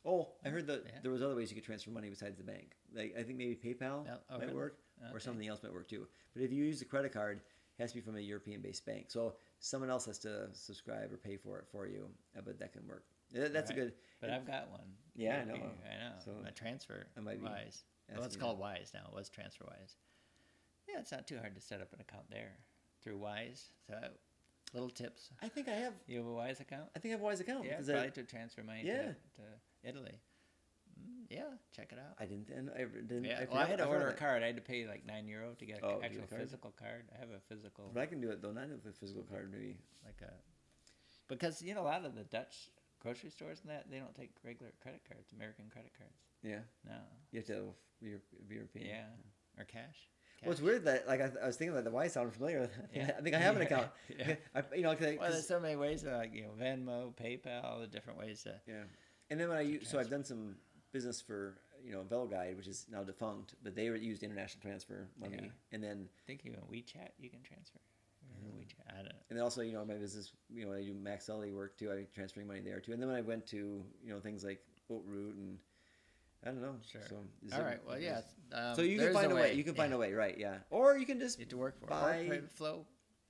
Speaker 2: Oh, I heard that
Speaker 1: Yeah.
Speaker 2: there was other ways you could transfer money besides the bank. Like I think maybe PayPal
Speaker 1: Oh,
Speaker 2: might
Speaker 1: really?
Speaker 2: work, or
Speaker 1: Okay.
Speaker 2: something else might work too. But if you use the credit card, it has to be from a European-based bank. So someone else has to subscribe or pay for it for you. But that can work. That's a
Speaker 1: Right.
Speaker 2: good.
Speaker 1: But I've got one.
Speaker 2: Yeah, I know.
Speaker 1: I know.
Speaker 2: So
Speaker 1: My Transfer
Speaker 2: I might be
Speaker 1: Wise. Well, it's
Speaker 2: asking
Speaker 1: called Wise now. It was TransferWise. Yeah, it's not too hard to set up an account there through Wise. So, little tips.
Speaker 2: I think I have.
Speaker 1: You have a Wise account?
Speaker 2: I think I have a Wise account.
Speaker 1: Yeah,
Speaker 2: because
Speaker 1: probably to transfer money
Speaker 2: Yeah.
Speaker 1: to Italy. Yeah, check it out.
Speaker 2: I didn't. And I didn't.
Speaker 1: Yeah,
Speaker 2: I,
Speaker 1: well, I had to
Speaker 2: forgot
Speaker 1: order a
Speaker 2: that.
Speaker 1: card. I had to pay like €9 to get an
Speaker 2: Oh, to get
Speaker 1: actual
Speaker 2: a card?
Speaker 1: physical card. I have a physical,
Speaker 2: But I can do it though. Not with a physical card, maybe.
Speaker 1: like a, because a lot of the Dutch grocery stores and that they don't take regular credit cards, American credit cards.
Speaker 2: Yeah,
Speaker 1: No.
Speaker 2: you have to have European.
Speaker 1: Yeah, or cash.
Speaker 2: Well, it's
Speaker 1: Cash.
Speaker 2: weird that like I was thinking that the Y sounded familiar.
Speaker 1: Yeah.
Speaker 2: I think I have an
Speaker 1: Yeah.
Speaker 2: account.
Speaker 1: Yeah.
Speaker 2: Cause,
Speaker 1: Well, there's so many ways, like Venmo, PayPal, all the different ways to.
Speaker 2: yeah. And then when I use, so I've
Speaker 1: transfer.
Speaker 2: done some business for Velo Guide, which is now defunct, but they used international transfer money,
Speaker 1: Yeah.
Speaker 2: and then
Speaker 1: I think even WeChat you can transfer. Or WeChat, I don't know.
Speaker 2: and then also my business, when I do Max LA work too, I'm transferring money there too. And then when I went to things like Oat Root and I don't know.
Speaker 1: Sure.
Speaker 2: So
Speaker 1: All right. Well, yeah.
Speaker 2: So you can
Speaker 1: there's
Speaker 2: find a way. You can
Speaker 1: Yeah.
Speaker 2: find a way, right? Yeah. Or you can just
Speaker 1: You have to work for it.
Speaker 2: buy
Speaker 1: Or private Flow.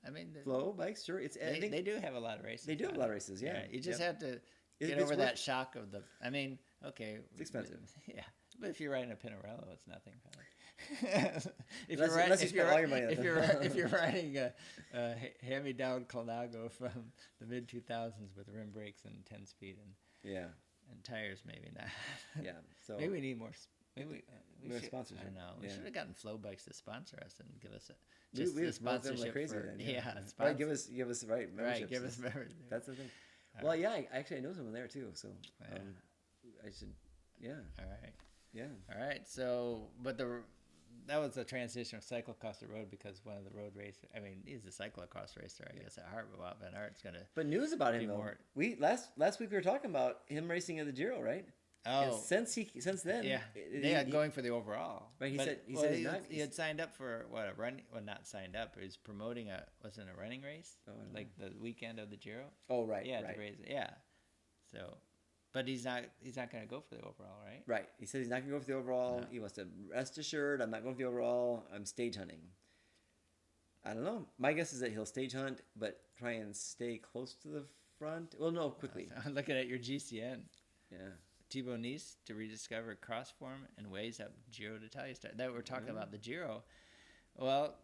Speaker 1: I mean,
Speaker 2: Flow bikes. Sure, it's. I
Speaker 1: They,
Speaker 2: think
Speaker 1: they do have a lot of races.
Speaker 2: they do have a
Speaker 1: on
Speaker 2: lot of
Speaker 1: it.
Speaker 2: races. Yeah.
Speaker 1: You just
Speaker 2: Yep.
Speaker 1: have to get
Speaker 2: It's
Speaker 1: over
Speaker 2: worth-
Speaker 1: that shock of the. I mean, okay.
Speaker 2: It's expensive.
Speaker 1: Yeah, but if you're riding a Pinarello, it's nothing. Probably. if
Speaker 2: Unless you spend all your money on
Speaker 1: if
Speaker 2: it.
Speaker 1: you're riding a hand-me-down Colnago from the mid 2000s with rim brakes and 10-speed
Speaker 2: Yeah.
Speaker 1: and tires, maybe not.
Speaker 2: Yeah. So
Speaker 1: Maybe we need more. Maybe
Speaker 2: More
Speaker 1: should,
Speaker 2: sponsorship.
Speaker 1: I know. We
Speaker 2: Yeah.
Speaker 1: should have gotten Flow Bikes to sponsor us and give us a
Speaker 2: we
Speaker 1: just
Speaker 2: we
Speaker 1: the
Speaker 2: just promote them
Speaker 1: sponsorship
Speaker 2: like crazy.
Speaker 1: for,
Speaker 2: Then,
Speaker 1: yeah.
Speaker 2: Right.
Speaker 1: sponsor-
Speaker 2: Give us right
Speaker 1: right.
Speaker 2: memberships.
Speaker 1: Give us membership.
Speaker 2: That's the thing.
Speaker 1: All
Speaker 2: Well, yeah. I know someone there too. So
Speaker 1: Yeah.
Speaker 2: I should. Yeah.
Speaker 1: All right.
Speaker 2: Yeah.
Speaker 1: All right. So, but that was a transition of cycle across the road because one of the road racer. I mean, he's a cyclocross racer, I guess, at Hart. But Van Aert's gonna.
Speaker 2: But news about him
Speaker 1: Be
Speaker 2: though.
Speaker 1: more-
Speaker 2: We last week we were talking about him racing at the Giro, right? And
Speaker 1: Oh,
Speaker 2: since then,
Speaker 1: yeah.
Speaker 2: he-
Speaker 1: They are
Speaker 2: he-
Speaker 1: going for the overall.
Speaker 2: Right, he
Speaker 1: But-
Speaker 2: said- he
Speaker 1: well,
Speaker 2: said he's not-
Speaker 1: he had signed up for what a run. Well, not signed up. He was promoting wasn't a running race,
Speaker 2: Oh, I don't
Speaker 1: like the weekend of the Giro.
Speaker 2: Oh right.
Speaker 1: Yeah,
Speaker 2: Right.
Speaker 1: to raise it. Yeah. So, but he's not going to go for the overall, right?
Speaker 2: Right. He said he's not gonna go for the overall.
Speaker 1: No.
Speaker 2: He wants to rest assured. I'm not going for the overall. I'm stage hunting. I don't know. My guess is that he'll stage hunt, but try and stay close to the front. Well, no, quickly.
Speaker 1: I'm looking at your GCN.
Speaker 2: Yeah.
Speaker 1: Thibaut Nice to rediscover cross form and ways up Giro d'Italia start. That we're talking about the Giro. Well,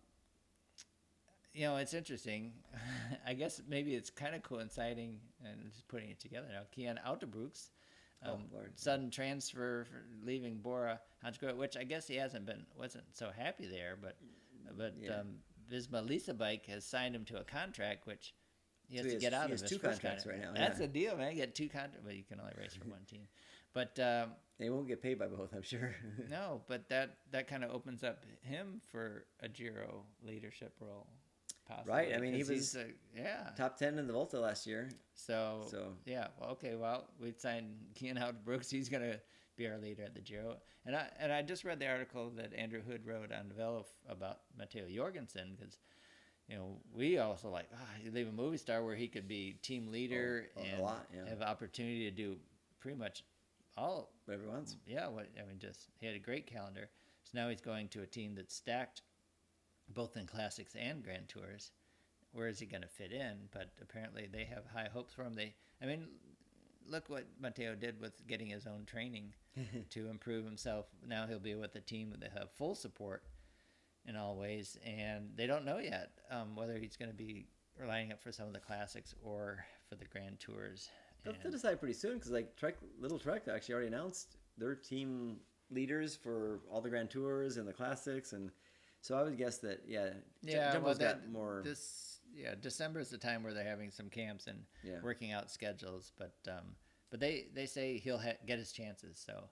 Speaker 1: it's interesting. I guess maybe it's kind of coinciding and just putting it together now. Kian Autobrooks,
Speaker 2: Oh, Lord.
Speaker 1: sudden transfer for leaving Bora Hansgrohe, which I guess he wasn't so happy there, but
Speaker 2: Yeah.
Speaker 1: Visma Lisa Bike has signed him to a contract, which he has
Speaker 2: So
Speaker 1: to get out
Speaker 2: he
Speaker 1: of
Speaker 2: has
Speaker 1: his
Speaker 2: two
Speaker 1: first
Speaker 2: contracts
Speaker 1: contract.
Speaker 2: right now,
Speaker 1: That's
Speaker 2: yeah.
Speaker 1: the deal, man. You get two contracts, but you can only race for one team. But
Speaker 2: They won't get paid by both, I'm sure.
Speaker 1: no, but that kind of opens up him for a Giro leadership role, possibly.
Speaker 2: Right, I mean, he
Speaker 1: 'cause
Speaker 2: was
Speaker 1: he's yeah.
Speaker 2: Top 10 in the Volta last year.
Speaker 1: So,
Speaker 2: So
Speaker 1: yeah, well, okay, well, we signed Kian Howard Brooks. He's gonna be our leader at the Giro, and I just read the article that Andrew Hood wrote on Velo about Matteo Jorgensen because. We also you leave a movie star where he could be team leader
Speaker 2: a
Speaker 1: and
Speaker 2: lot, yeah.
Speaker 1: have opportunity to do pretty much all.
Speaker 2: whatever he wants.
Speaker 1: Yeah, just he had a great calendar. So now he's going to a team that's stacked, both in classics and Grand Tours. Where is he going to fit in? But apparently they have high hopes for him. Look what Matteo did with getting his own training to improve himself. Now he'll be with a team that have full support in all ways, and they don't know yet whether he's going to be lining up for some of the classics or for the Grand Tours.
Speaker 2: They'll decide pretty soon because Little Trek actually already announced their team leaders for all the Grand Tours and the classics, and so I would guess that Jumbo's got more.
Speaker 1: December is the time where they're having some camps and
Speaker 2: Yeah.
Speaker 1: working out schedules, but they say he'll get his chances. So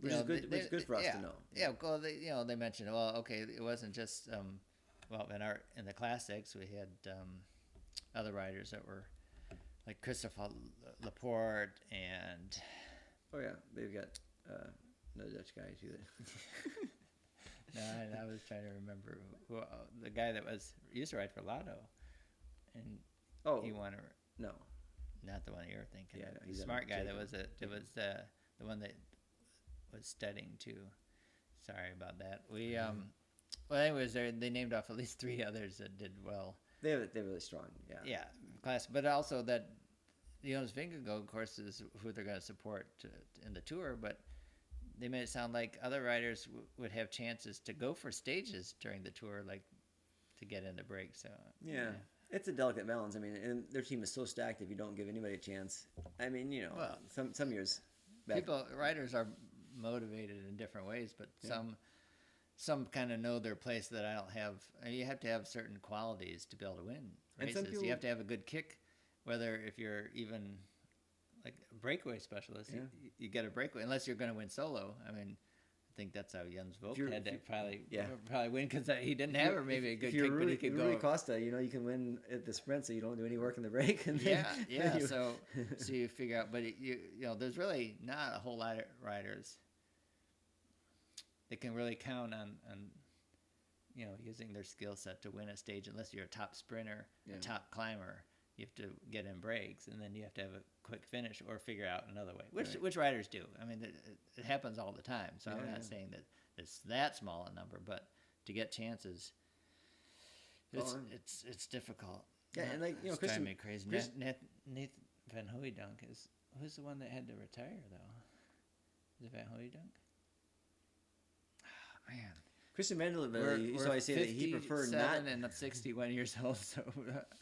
Speaker 2: Which is good. Which is good for us
Speaker 1: yeah,
Speaker 2: to know.
Speaker 1: Yeah, well, they mentioned, well, okay, it wasn't just well, in the classics we had other riders that were like Christopher Laporte and
Speaker 2: Oh yeah, they've got another Dutch guy too.
Speaker 1: no, I was trying to remember who, the guy that used to ride for Lotto, and he won
Speaker 2: no,
Speaker 1: not the one you're thinking.
Speaker 2: Yeah, no,
Speaker 1: the
Speaker 2: he's
Speaker 1: smart guy that
Speaker 2: Jacob.
Speaker 1: was it was the one that was studying too. Sorry about that. We well, anyways, they named off at least 3 others that did well.
Speaker 2: they're really strong. Yeah.
Speaker 1: Yeah, class, but also that Jonas Vingegaard, of course, is who they're going to support in the tour. But they made it sound like other riders would have chances to go for stages during the tour, like to get in the break. So
Speaker 2: Yeah. It's a delicate balance. I mean, and their team is so stacked. If you don't give anybody a chance, I mean,
Speaker 1: Well,
Speaker 2: some years back,
Speaker 1: riders are motivated in different ways, but some kind of know their place that I don't have. You have to have certain qualities to be able to win
Speaker 2: And
Speaker 1: races.
Speaker 2: some people-
Speaker 1: You have to have a good kick, whether if you're even like a breakaway specialist, you get a breakaway unless you're going to win solo. I mean, I think that's how Jens Vogt had to probably win because he didn't have maybe a good kick, but he could
Speaker 2: Rui
Speaker 1: go.
Speaker 2: Costa, you can win at the sprint, so you don't do any work in the break. And then,
Speaker 1: Yeah.
Speaker 2: you-
Speaker 1: So you figure out, but there's really not a whole lot of riders that can really count on using their skill set to win a stage unless you're a top sprinter, a top climber. You have to get in breaks, and then you have to have a quick finish or figure out another way, which riders do. I mean, it happens all the time. So I'm not saying that it's that small a number, but to get chances, it's difficult.
Speaker 2: Yeah, and like
Speaker 1: it's
Speaker 2: Christian,
Speaker 1: driving me crazy. Nathan Van Hooydonk who's the one that had to retire though? Is it Van Hooydonk? Oh, man.
Speaker 2: Christian Vanderlip, so I say that he preferred not
Speaker 1: and 61 years old. So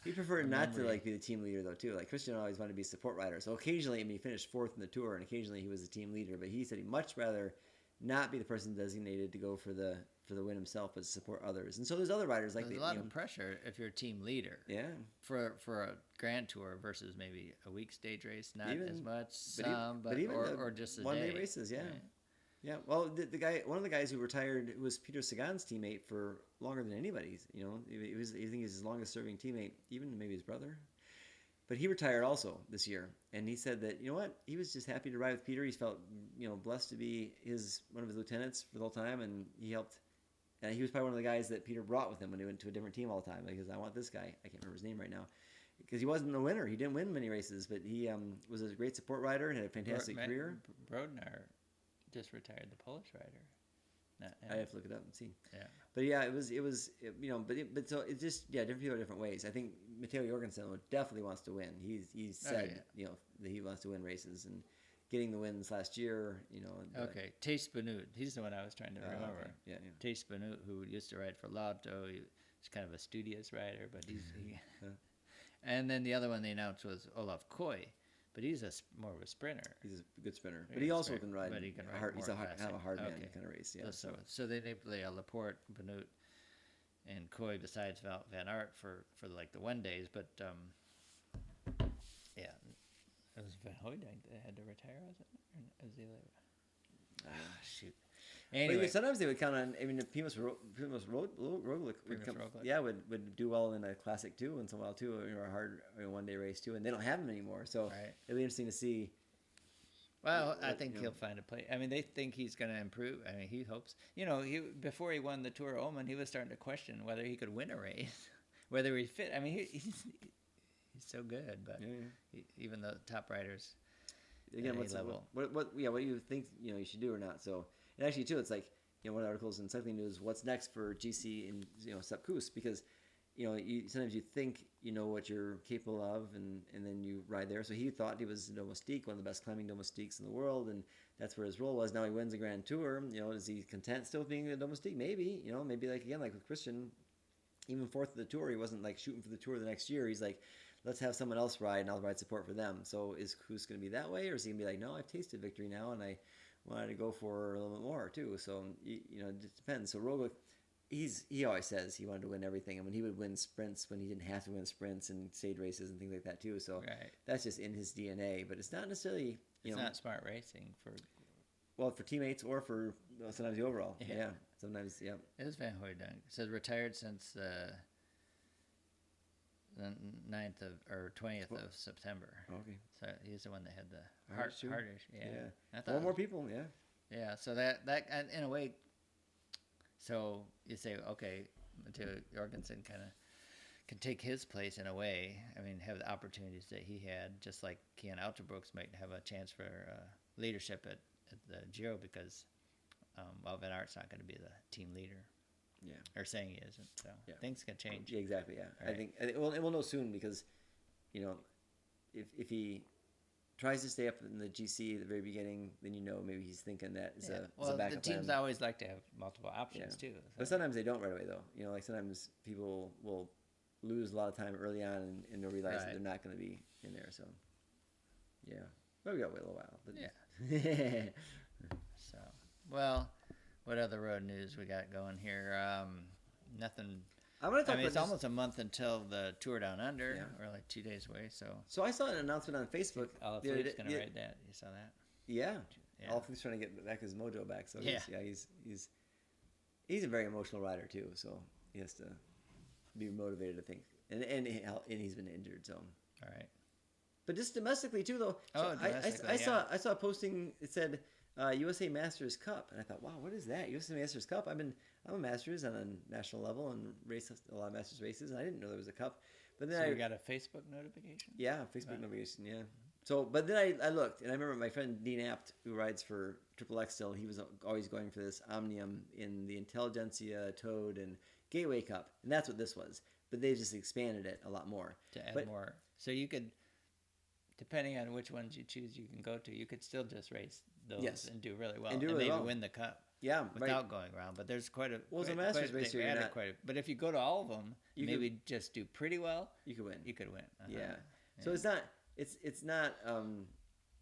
Speaker 2: he preferred not to be the team leader though too. Like Christian always wanted to be a support rider. So occasionally, he finished 4th in the tour, and occasionally he was the team leader. But he said he'd much rather not be the person designated to go for the win himself, but support others. And so there's other riders like
Speaker 1: there's a lot of pressure if you're a team leader.
Speaker 2: Yeah.
Speaker 1: For a grand tour versus maybe a week stage race, not as much.
Speaker 2: But even
Speaker 1: or just a
Speaker 2: one-day
Speaker 1: day
Speaker 2: races, yeah.
Speaker 1: Right?
Speaker 2: Yeah, well, one of the guys who retired was Peter Sagan's teammate for longer than anybody's. I think he's his longest serving teammate, even maybe his brother. But he retired also this year, and he said that he was just happy to ride with Peter. He felt blessed to be one of his lieutenants for the whole time, and he helped. And he was probably one of the guys that Peter brought with him when he went to a different team all the time. Because I want this guy. I can't remember his name right now. Because he wasn't a winner. He didn't win many races, but he was a great support rider and had a fantastic career.
Speaker 1: Brodnar just retired, the Polish rider.
Speaker 2: I have to look it up and see.
Speaker 1: Yeah.
Speaker 2: But yeah, it was but so it's just different people, different ways. I think Matteo Jorgensen definitely wants to win. He's said that he wants to win races and getting the wins last year.
Speaker 1: Okay, Tace Benoot. He's the one I was trying to remember.
Speaker 2: Okay. Yeah.
Speaker 1: Tace Benoot, who used to ride for Lotto. He's kind of a studious rider, but he and then the other one they announced was Olaf Koy. But he's more of a sprinter.
Speaker 2: He's a good sprinter, but he also can ride.
Speaker 1: But he can ride
Speaker 2: He's a hard man kind of race. Yeah.
Speaker 1: So they named Laporte, Benoot, and Koy besides Van Aert for like the 1 days. But yeah, it was Van Hooydonk that had to retire, was it? Or was he like, shoot. Anyway,
Speaker 2: but sometimes they would count on. I mean, Primoz Roglic would do well in a classic too, once in a while too, or a hard 1 day race too, and they don't have him anymore. So it'll be interesting to see.
Speaker 1: Well, I think he'll find a place. I mean, they think he's going to improve. I mean, he hopes. Before he won the Tour of Oman, he was starting to question whether he could win a race, whether he fit. I mean, he's so good, but even the top riders.
Speaker 2: Again, what do you think you should do or not? So. And actually, too, it's like one of the articles in Cycling News. What's next for GC and Sepp Kuss? Because sometimes you think you know what you're capable of, and then you ride there. So he thought he was domestique, one of the best climbing domestiques in the world, and that's where his role was. Now he wins a Grand Tour. Is he content still being a domestique? Maybe. Maybe like with Christian, even 4th of the Tour, he wasn't like shooting for the Tour the next year. He's like, let's have someone else ride, and I'll ride support for them. So is Kuss going to be that way, or is he going to be like, no, I've tasted victory now, and I wanted to go for a little bit more too. So it just depends. So Roglic, he always says he wanted to win everything, and when he would win sprints when he didn't have to win sprints and stage races and things like that too. So that's just in his DNA. But it's not necessarily
Speaker 1: it's not smart racing for
Speaker 2: well, for teammates or for sometimes the overall.
Speaker 1: Yeah.
Speaker 2: Yeah. Sometimes, yeah.
Speaker 1: It was Van Hooydonk. It says retired since the 9th of or 20th of September.
Speaker 2: Okay.
Speaker 1: So he's the one that had the
Speaker 2: Heart
Speaker 1: heart
Speaker 2: issue?
Speaker 1: issue. Yeah.
Speaker 2: Yeah.
Speaker 1: I thought
Speaker 2: More and
Speaker 1: it
Speaker 2: more
Speaker 1: was-
Speaker 2: people. Yeah.
Speaker 1: Yeah. So that and in a way. So you say, okay, Matteo Jorgensen kind of can take his place in a way. I mean, have the opportunities that he had, just like Kian Alterbrooks might have a chance for leadership at the Giro because, well, Van Aert's not going to be the team leader.
Speaker 2: Yeah.
Speaker 1: Or saying he isn't. So
Speaker 2: Yeah.
Speaker 1: things can change.
Speaker 2: Yeah, exactly. Yeah.
Speaker 1: Right.
Speaker 2: I think we'll know soon because, if he tries to stay up in the GC at the very beginning, then maybe he's thinking that is
Speaker 1: Yeah.
Speaker 2: a
Speaker 1: Well, the
Speaker 2: backup
Speaker 1: teams
Speaker 2: plan.
Speaker 1: always like to have multiple options too.
Speaker 2: But sometimes they don't right away though. Like sometimes people will lose a lot of time early on and they'll realize that
Speaker 1: Right.
Speaker 2: they're not going to be in there. So yeah, well, we got to wait a little while. But
Speaker 1: Yeah. So, well, what other road news we got going here? Nothing.
Speaker 2: I'm going to talk
Speaker 1: I mean,
Speaker 2: about
Speaker 1: it's
Speaker 2: this-
Speaker 1: almost a month until the Tour Down Under.
Speaker 2: Yeah.
Speaker 1: We're like 2 days away. So,
Speaker 2: So I saw an announcement on Facebook. the other
Speaker 1: Philippe's
Speaker 2: day-
Speaker 1: going to ride that. You saw that?
Speaker 2: Yeah.
Speaker 1: Yeah.
Speaker 2: Alaphilippe's trying to get back his mojo back. So
Speaker 1: Yeah.
Speaker 2: he's a very emotional rider too. So he has to be motivated, I think. And he's been injured. So,
Speaker 1: All right.
Speaker 2: but just domestically too, though.
Speaker 1: Oh,
Speaker 2: I
Speaker 1: domestically,
Speaker 2: I saw a posting. It said USA Masters Cup, and I thought, wow, what is that? USA Masters Cup. I'm a Masters on a national level and race a lot of Masters races, and I didn't know there was a cup. But then
Speaker 1: So
Speaker 2: I
Speaker 1: you got a Facebook notification?
Speaker 2: Yeah, Facebook
Speaker 1: Right.
Speaker 2: notification, yeah. So, but then I looked, and I remember my friend Dean Apt, who rides for Triple X still, he was always going for this Omnium in the Intelligentsia, Toad, and Gateway Cup, and that's what this was. But they just expanded it a lot more.
Speaker 1: To add
Speaker 2: But-
Speaker 1: more. So you could, depending on which ones you choose, you can go to. You could still just race those
Speaker 2: Yes.
Speaker 1: and do really well.
Speaker 2: And do really
Speaker 1: maybe
Speaker 2: well.
Speaker 1: win the cup
Speaker 2: Yeah,
Speaker 1: without going around. But there's quite a.
Speaker 2: Well, it's a
Speaker 1: quite-
Speaker 2: Masters
Speaker 1: quite-
Speaker 2: race, so
Speaker 1: they've
Speaker 2: you're
Speaker 1: added
Speaker 2: not-
Speaker 1: quite a- But if you go to all of them,
Speaker 2: You
Speaker 1: maybe just do pretty well,
Speaker 2: You could win.
Speaker 1: you could win. Uh-huh.
Speaker 2: Yeah. So it's not. It's not.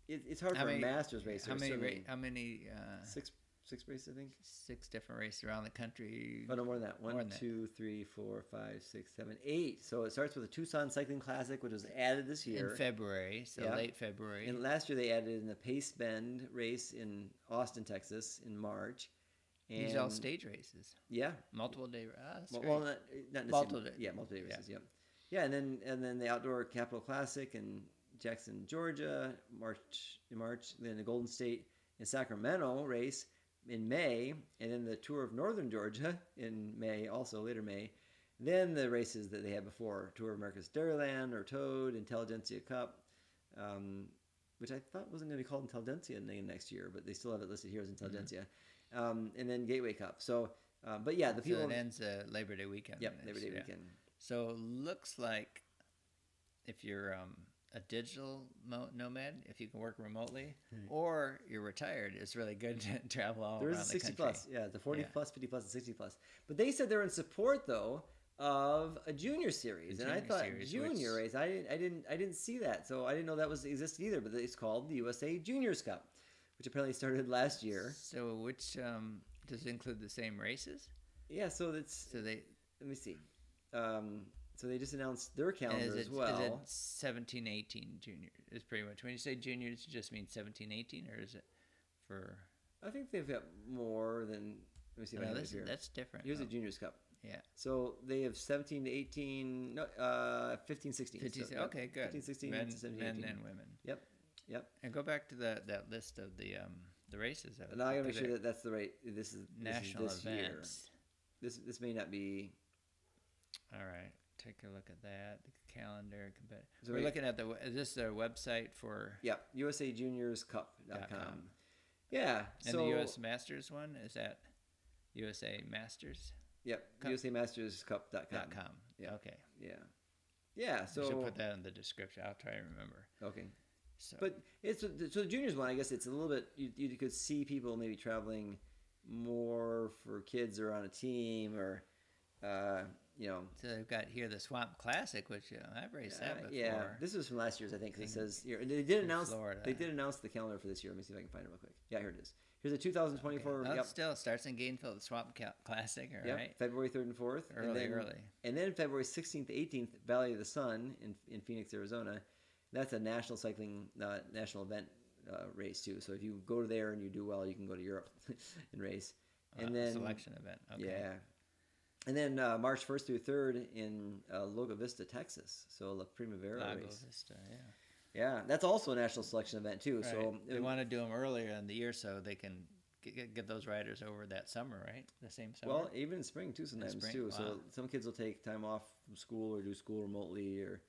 Speaker 2: It's hard
Speaker 1: How
Speaker 2: for
Speaker 1: many-
Speaker 2: a Masters race.
Speaker 1: How
Speaker 2: There's
Speaker 1: many?
Speaker 2: certainly
Speaker 1: How many?
Speaker 2: six races, I think.
Speaker 1: 6 different races around the country.
Speaker 2: Oh, no, more than that.
Speaker 1: More
Speaker 2: 1,
Speaker 1: than that.
Speaker 2: 2, 3, 4, 5, 6, 7, 8. So it starts with the Tucson Cycling Classic, which was added this year.
Speaker 1: In February, so
Speaker 2: Yeah.
Speaker 1: late February.
Speaker 2: And last year they added in the Pace Bend race in Austin, Texas, in March. And
Speaker 1: These are all stage races,
Speaker 2: Yeah.
Speaker 1: multiple day. That's
Speaker 2: Well,
Speaker 1: great.
Speaker 2: not necessarily.
Speaker 1: Multiple day.
Speaker 2: Yeah, multiple day
Speaker 1: Yeah.
Speaker 2: races. Yeah. Yeah, and then the Outdoor Capital Classic in Jackson, Georgia, March. Then the Golden State in Sacramento race in May, and then the Tour of Northern Georgia in May, also later May. Then the races that they had before, Tour of America's Dairyland or Toad, Intelligentsia Cup, which I thought wasn't going to be called Intelligentsia next year, but they still have it listed here as Intelligentsia. And then Gateway Cup. So, but yeah, the people.
Speaker 1: So it ends Labor Day weekend.
Speaker 2: Yep, Labor Day
Speaker 1: Yeah.
Speaker 2: weekend.
Speaker 1: So looks like if you're a digital nomad, if you can work remotely, or you're retired, it's really good to travel all
Speaker 2: There is
Speaker 1: around
Speaker 2: a
Speaker 1: the
Speaker 2: 60
Speaker 1: country.
Speaker 2: plus. Yeah, the 40
Speaker 1: Yeah.
Speaker 2: plus, 50 plus, and 60 plus. But they said they're in support though of a junior series,
Speaker 1: The
Speaker 2: and I
Speaker 1: junior
Speaker 2: thought
Speaker 1: series,
Speaker 2: junior
Speaker 1: which-
Speaker 2: race. I didn't see that, so I didn't know that was existed either. But it's called the USA Juniors Cup, which apparently started last year.
Speaker 1: So which does it include the same races?
Speaker 2: Yeah, so that's.
Speaker 1: So they
Speaker 2: Let me see. So they just announced their
Speaker 1: and
Speaker 2: calendar as well.
Speaker 1: Is it 17, 18 junior? Is pretty much when you say juniors, you just mean 17, 18, or is it for?
Speaker 2: I think they've got more than. Let me see if I
Speaker 1: No,
Speaker 2: have it here.
Speaker 1: that's different.
Speaker 2: Here's
Speaker 1: though.
Speaker 2: a Juniors Cup.
Speaker 1: Yeah.
Speaker 2: So they have 17 to 18, no, 15, 16.
Speaker 1: 50,
Speaker 2: So, yep,
Speaker 1: okay, good.
Speaker 2: 15, 16,
Speaker 1: men,
Speaker 2: 17,
Speaker 1: men
Speaker 2: 18.
Speaker 1: and women.
Speaker 2: Yep, yep.
Speaker 1: And go back to that list of the races. That
Speaker 2: Now I gotta make
Speaker 1: because
Speaker 2: sure that that's the right. This is
Speaker 1: national
Speaker 2: this year.
Speaker 1: events.
Speaker 2: This may not be.
Speaker 1: All right, take a look at that. The calendar.
Speaker 2: So
Speaker 1: We're
Speaker 2: we-
Speaker 1: looking at is this their website for
Speaker 2: Yeah, USAJuniorsCup.com.
Speaker 1: .com.
Speaker 2: Yeah.
Speaker 1: and
Speaker 2: so
Speaker 1: the U.S. Masters one is that USA Masters
Speaker 2: Yep,
Speaker 1: Cup.
Speaker 2: USAMastersCup.com.
Speaker 1: .com.
Speaker 2: Yeah.
Speaker 1: Okay.
Speaker 2: Yeah. Yeah.
Speaker 1: So we should
Speaker 2: So
Speaker 1: put that in the description. I'll try to remember.
Speaker 2: okay.
Speaker 1: So,
Speaker 2: But it's so the juniors one. I guess it's a little bit. You could see people maybe traveling more for kids or on a team or,
Speaker 1: so they've got here the Swamp Classic, which I've raced that before.
Speaker 2: yeah. This was from last year's, I think. 'Cause it
Speaker 1: In-
Speaker 2: says here. And they did announce.
Speaker 1: Florida.
Speaker 2: They did announce the calendar for this year. Let me see if I can find it real quick. Yeah, here it is. Here's the 2024.
Speaker 1: Okay. Oh,
Speaker 2: Yep.
Speaker 1: still starts in Gainesville, the Swamp Classic. All
Speaker 2: Yep.
Speaker 1: right.
Speaker 2: February 3rd and 4th.
Speaker 1: Early,
Speaker 2: and then,
Speaker 1: early.
Speaker 2: And then February 16th to 18th, Valley of the Sun in Phoenix, Arizona. That's a national cycling national event race too. So if you go there and you do well, you can go to Europe and race. And
Speaker 1: A
Speaker 2: then
Speaker 1: selection event. Okay.
Speaker 2: yeah, and then March 1st through 3rd in Lago Vista, Texas. So La Primavera
Speaker 1: Lago
Speaker 2: race.
Speaker 1: Vista, yeah.
Speaker 2: Yeah, that's also a national selection event too.
Speaker 1: Right.
Speaker 2: So
Speaker 1: They want to do them earlier in the year so they can get those riders over that summer, right? The same summer.
Speaker 2: well, even in spring too sometimes
Speaker 1: spring?
Speaker 2: too.
Speaker 1: Wow.
Speaker 2: So some kids will take time off from school or do school remotely, or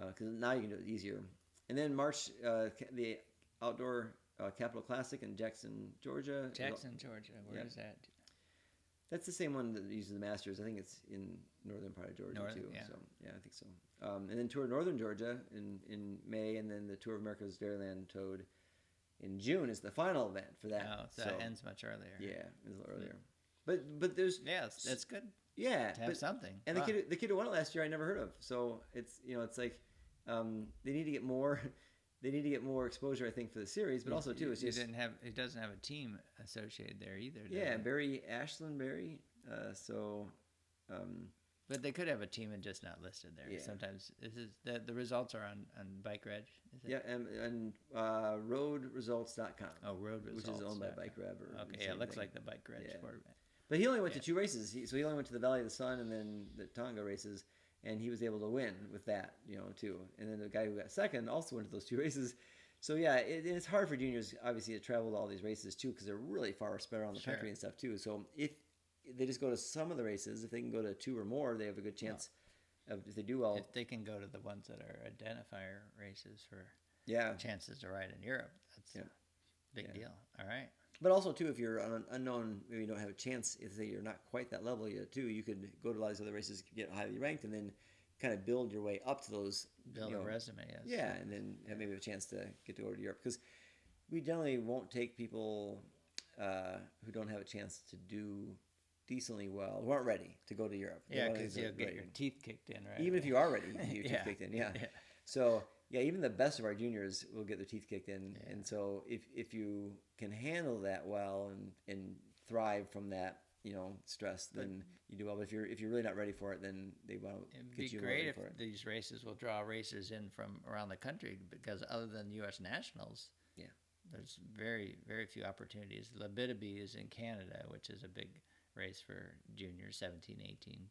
Speaker 2: because now you can do it easier. And then March, the outdoor Capital Classic in Jackson, Georgia.
Speaker 1: Jackson, Georgia. Where
Speaker 2: Yeah.
Speaker 1: is that?
Speaker 2: That's the same one that uses the Masters. I think it's in northern part of Georgia
Speaker 1: Northern,
Speaker 2: too.
Speaker 1: yeah.
Speaker 2: So yeah, I think so. And then Tour of Northern Georgia in May, and then the Tour of America's Dairyland Toad in June is the final event for that.
Speaker 1: Oh, so it ends much earlier.
Speaker 2: Yeah, it's a little earlier. But there's
Speaker 1: Yeah, that's good
Speaker 2: yeah,
Speaker 1: to have something.
Speaker 2: and
Speaker 1: Wow.
Speaker 2: the kid who won it last year I never heard of. So it's it's like they need to get more. They need to get more exposure, I think, for the series, but also too, it's just
Speaker 1: It doesn't have a team associated there either. does
Speaker 2: yeah,
Speaker 1: it?
Speaker 2: Barry Ashland Barry.
Speaker 1: But they could have a team and just not listed there.
Speaker 2: Yeah.
Speaker 1: Sometimes this is the results are on Bike Reg. Is it?
Speaker 2: Yeah, and roadresults.com.
Speaker 1: Oh, Road
Speaker 2: which
Speaker 1: Results.
Speaker 2: is owned by
Speaker 1: okay.
Speaker 2: Bike Rev. Or
Speaker 1: Okay,
Speaker 2: the
Speaker 1: yeah, it
Speaker 2: same
Speaker 1: looks
Speaker 2: thing.
Speaker 1: like the Bike Reg
Speaker 2: Yeah.
Speaker 1: sport.
Speaker 2: But he only went to
Speaker 1: Yeah.
Speaker 2: 2 races, so he only went to the Valley of the Sun and then the Tonga races, and he was able to win with that, too. And then the guy who got second also went to those 2 races. So yeah, it's hard for juniors obviously to travel to all these races too, because they're really far spread around the
Speaker 1: Sure.
Speaker 2: country and stuff too. So if they just go to some of the races, if they can go to 2 or more, they have a good chance of, if they do well.
Speaker 1: If they can go to the ones that are identifier races for
Speaker 2: Yeah,
Speaker 1: chances to ride in Europe, that's
Speaker 2: Yeah.
Speaker 1: a big
Speaker 2: Yeah.
Speaker 1: deal. All right.
Speaker 2: but also too, if you're on an unknown, maybe you don't have a chance. If you're not quite that level yet, too, you could go to a lot of these other races, get highly ranked, and then kind of build your way up to those.
Speaker 1: Build a resume. Yes.
Speaker 2: Yeah, and then have maybe a chance to get to go to Europe, because we generally won't take people who don't have a chance to do decently well, who aren't ready to go to Europe. They
Speaker 1: Yeah,
Speaker 2: don't
Speaker 1: because
Speaker 2: think
Speaker 1: you'll
Speaker 2: they're
Speaker 1: get your
Speaker 2: ready.
Speaker 1: teeth kicked in, right?
Speaker 2: Even if you are ready, you get your teeth
Speaker 1: Yeah.
Speaker 2: kicked in. Yeah.
Speaker 1: Yeah.
Speaker 2: So yeah, even the best of our juniors will get their teeth kicked in,
Speaker 1: Yeah.
Speaker 2: and so if you can handle that well and thrive from that, stress, then you do well. But if you're really not ready for it, then they won't
Speaker 1: It'd
Speaker 2: get
Speaker 1: be
Speaker 2: you
Speaker 1: great
Speaker 2: ready
Speaker 1: if
Speaker 2: for it.
Speaker 1: these races will draw racers in from around the country, because other than U.S. nationals,
Speaker 2: Yeah.
Speaker 1: there's very, very few opportunities. Labitibi is in Canada, which is a big race for juniors, 17, 18.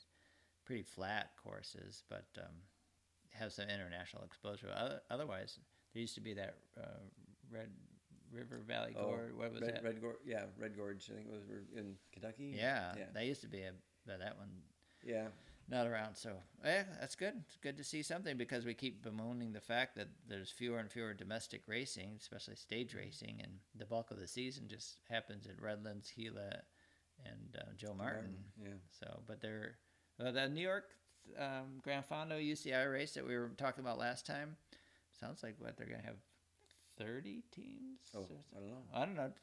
Speaker 1: Pretty flat courses, but have some international exposure. Otherwise, there used to be that Red River Valley Gorge. What was that?
Speaker 2: Red Gorge, yeah, Red Gorge. I think it was in Kentucky.
Speaker 1: Yeah,
Speaker 2: yeah,
Speaker 1: that used to be that one.
Speaker 2: yeah.
Speaker 1: Not around, so yeah, that's good. It's good to see something, because we keep bemoaning the fact that there's fewer and fewer domestic racing, especially stage racing, and the bulk of the season just happens at Redlands, Gila, and Joe Martin.
Speaker 2: Yeah.
Speaker 1: So, but the New York Gran Fondo UCI race that we were talking about last time, sounds like what they're gonna have 30 teams.
Speaker 2: Oh,
Speaker 1: or
Speaker 2: I don't know.
Speaker 1: I don't know.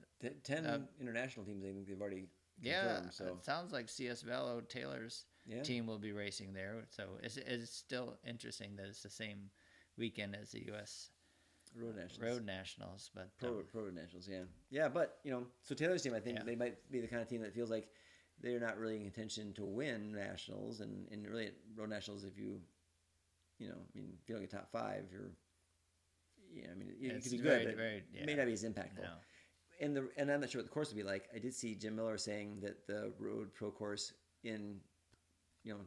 Speaker 2: 10 international teams. I think they've already
Speaker 1: Yeah,
Speaker 2: confirmed. So
Speaker 1: it sounds like CS Velo Taylor's
Speaker 2: yeah.
Speaker 1: team will be racing there. So it's still interesting that it's the same weekend as the U.S.
Speaker 2: Road Nationals.
Speaker 1: Road Nationals, but
Speaker 2: Pro Nationals, yeah, but so Taylor's team, I think
Speaker 1: Yeah.
Speaker 2: they might be the kind of team that feels like they're not really in contention to win nationals, and really at Road Nationals, if you if you don't get top 5, it
Speaker 1: it's
Speaker 2: could be
Speaker 1: very,
Speaker 2: good, but
Speaker 1: very,
Speaker 2: it may not be as impactful.
Speaker 1: No.
Speaker 2: And I'm not sure what the course will be like. I did see Jim Miller saying that the Road Pro course in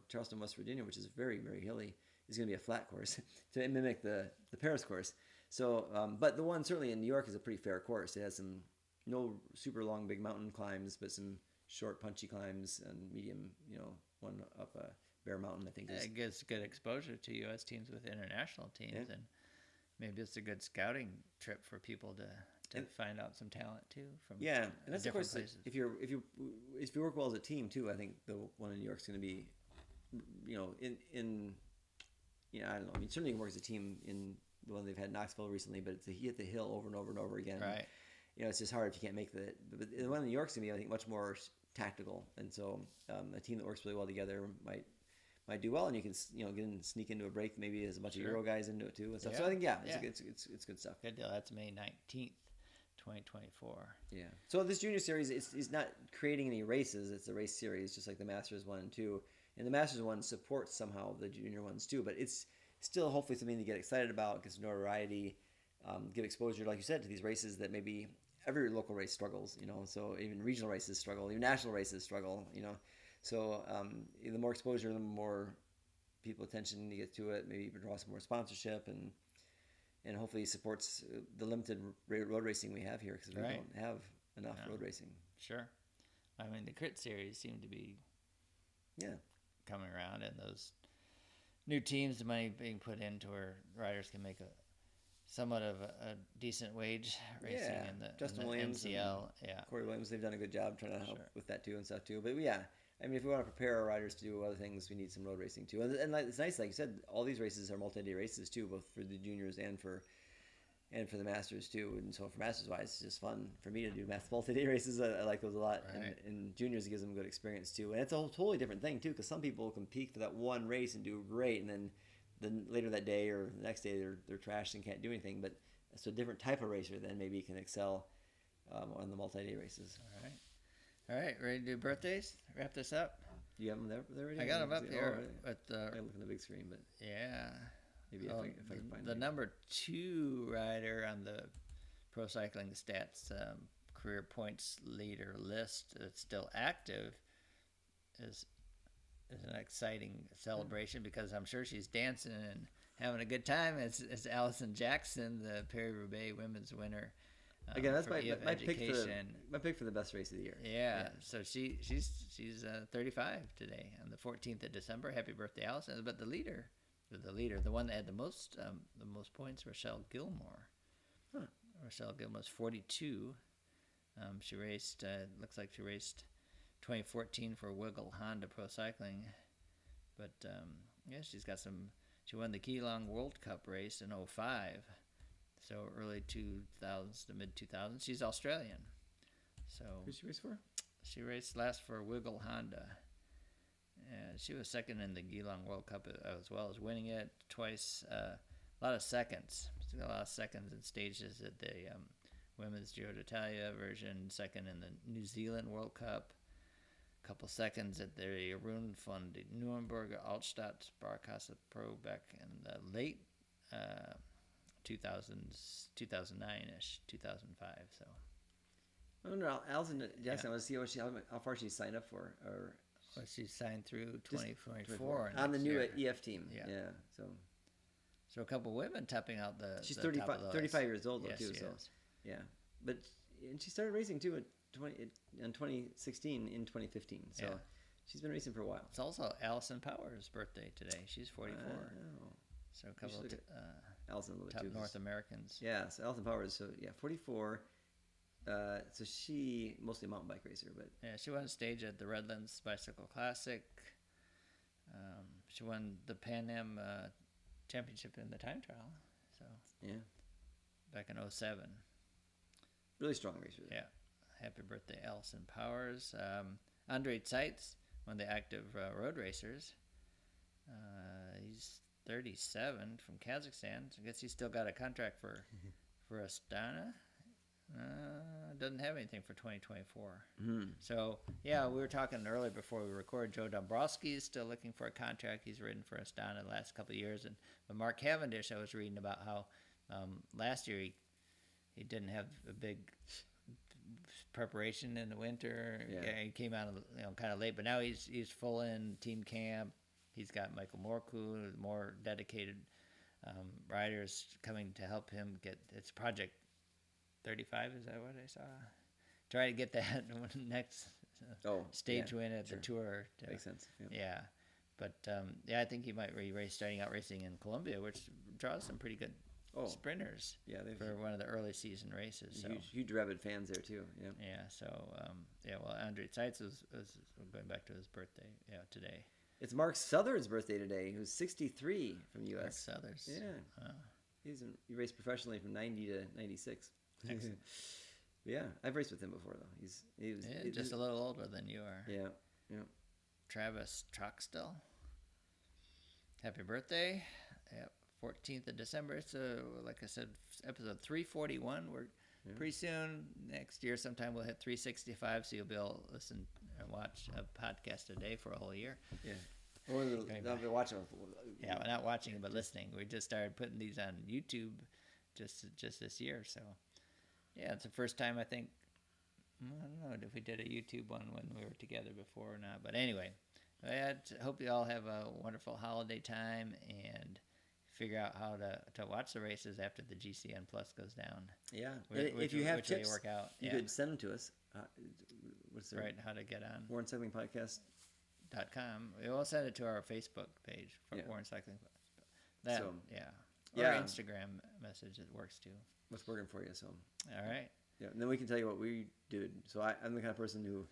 Speaker 2: Charleston, West Virginia, which is very, very hilly, is going to be a flat course to mimic the Paris course. So, but the one certainly in New York is a pretty fair course. It has no super long, big mountain climbs, but some short, punchy climbs and medium, one up a Bear Mountain, I think.
Speaker 1: It gives good exposure to U.S. teams with international teams,
Speaker 2: Yeah.
Speaker 1: and maybe it's a good scouting trip for people to
Speaker 2: And-
Speaker 1: find out some talent too from
Speaker 2: Yeah, and that's of
Speaker 1: different
Speaker 2: course
Speaker 1: places.
Speaker 2: if you work well as a team too. I think the one in New York's going to be, I don't know. I mean, certainly you can work as a team in the one they've had in Knoxville recently, but it's hit the hill over and over and over again.
Speaker 1: Right.
Speaker 2: It's just hard if you can't make the. But the one in New York's going to be, I think, much more tactical, and so a team that works really well together might do well, and you can get in, sneak into a break. Maybe there's a bunch of
Speaker 1: Sure.
Speaker 2: Euro guys into it too and stuff. So
Speaker 1: Yeah.
Speaker 2: I think
Speaker 1: Yeah.
Speaker 2: it's good stuff.
Speaker 1: Good deal. That's May 19th, 2024.
Speaker 2: Yeah. So this junior series is not creating any races. It's a race series, just like the Masters 1 and 2. And the Masters 1 supports somehow the junior ones too. But it's still hopefully something to get excited about, gets notoriety. give exposure, like you said, to these races that maybe every local race struggles, so even regional races struggle, even national races struggle, so the more exposure, the more people attention you get to it, maybe even draw some more sponsorship and hopefully supports the limited road racing we have here because we don't have enough road racing.
Speaker 1: Sure. I mean, the crit series seem to be coming around, and those new teams, the money being put into where riders can make somewhat of a decent wage racing in the,
Speaker 2: Justin
Speaker 1: in the
Speaker 2: Williams
Speaker 1: MCL.
Speaker 2: Corey Williams, they've done a good job trying to help with that too and stuff too. But I mean, if we want to prepare our riders to do other things, we need some road racing too. And it's nice, like you said, all these races are multi-day races too, both for the juniors and for the masters too. And so for masters wise, it's just fun for me to do multi-day races. I like those a lot.
Speaker 1: Right.
Speaker 2: And juniors, it gives them good experience too. And it's a totally different thing too, because some people can peak for that one race and do great, and then later that day or the next day they're trashed and can't do anything. But it's a different type of racer then maybe can excel on the multi-day races.
Speaker 1: All right, ready to do birthdays? Wrap this up?
Speaker 2: Do you have them there already?
Speaker 1: I got them up here.
Speaker 2: I look on the big screen, but
Speaker 1: yeah.
Speaker 2: Maybe if I can find
Speaker 1: the number 2 rider on the Pro Cycling Stats career points leader list that's still active is an exciting celebration because I'm sure she's dancing and having a good time. It's Allison Jackson, the Paris-Roubaix women's winner.
Speaker 2: Again, that's my pick for the best race of the year.
Speaker 1: Yeah. So she's 35 today on the 14th of December. Happy birthday, Allison! But the one that had the most points, Rochelle Gilmore. Rochelle Gilmore's 42. She raced. Looks like she raced 2014 for Wiggle Honda Pro Cycling. But she's got some. She won the Geelong World Cup race in 2005. So early 2000s to mid 2000s. She's Australian. So
Speaker 2: who she race for?
Speaker 1: She raced last for Wiggle Honda. And she was second in the Geelong World Cup as well as winning it twice. A lot of seconds. She's got a lot of seconds in stages at the women's Giro d'Italia version. Second in the New Zealand World Cup. A couple seconds at the Rune von Nuremberg Altstadt Sparkasse Pro back in the late 2009-ish, 2005. So
Speaker 2: I wonder, Allison Jackson, I want to see how far she signed up for. Or
Speaker 1: she signed through 2024
Speaker 2: on the new EF team. Yeah.
Speaker 1: So a couple women topping out the.
Speaker 2: She's
Speaker 1: the
Speaker 2: 35 years old though,
Speaker 1: yes,
Speaker 2: too.
Speaker 1: She
Speaker 2: so
Speaker 1: is.
Speaker 2: And she started racing too in 2016 in 2015. So she's been racing for a while.
Speaker 1: It's also Allison Powers' birthday today. She's 44. So a couple of
Speaker 2: Allison a little
Speaker 1: top
Speaker 2: bit too.
Speaker 1: North Americans.
Speaker 2: Yeah, so Allison Powers. So 44. So she mostly a mountain bike racer, but
Speaker 1: she won a stage at the Redlands Bicycle Classic. She won the Pan Am Championship in the time trial. So back in 2007.
Speaker 2: Really strong racer.
Speaker 1: Yeah, happy birthday, Allison Powers. Andre Zeitz, one of the active road racers. He's 37 from Kazakhstan. So I guess he's still got a contract for Astana. Doesn't have anything for 2024. So, we were talking earlier before we recorded. Joe Dombrowski is still looking for a contract. He's ridden for Astana the last couple of years. But Mark Cavendish, I was reading about how last year he didn't have a big preparation in the winter. He came out kind of late, but now he's full in team camp. He's got Michael Morku, more dedicated riders coming to help him get its project 35. Is that what I saw? Try to get that next stage win at the tour.
Speaker 2: Makes sense.
Speaker 1: But I think he might race starting out racing in Colombia, which draws some pretty good sprinters. For one of the early season races. So
Speaker 2: huge rabid fans there too.
Speaker 1: Well, Andre Zeitz was going back to his birthday. Today.
Speaker 2: It's Mark Southard's birthday today, who's 63 from the U.S.
Speaker 1: Mark Southers.
Speaker 2: Yeah. He raced professionally from 90 to 96.
Speaker 1: Excellent.
Speaker 2: I've raced with him before though. He's
Speaker 1: just a little older than you are.
Speaker 2: Yeah.
Speaker 1: Travis Troxtel. Happy birthday. 14th of December. So, like I said, episode 341. We're pretty soon next year. Sometime we'll hit 365. So you'll be able to listen and watch a podcast a day for a whole year.
Speaker 2: Yeah. Or not watching.
Speaker 1: We're not watching, but listening. We just started putting these on YouTube just this year. So yeah, it's the first time I think. I don't know if we did a YouTube one when we were together before or not, but anyway, I hope you all have a wonderful holiday time and figure out how to watch the races after the GCN Plus goes down.
Speaker 2: Yeah,
Speaker 1: If you have tips, work out.
Speaker 2: You could send them to us. What's the
Speaker 1: right? How to get on
Speaker 2: Warren Cycling Podcast.
Speaker 1: .com. We will send it to our Facebook page for Warren Cycling. That
Speaker 2: So,
Speaker 1: or Instagram message, it works too.
Speaker 2: What's working for you? So
Speaker 1: all right.
Speaker 2: Yeah, and then we can tell you what we did. So I'm the kind of person who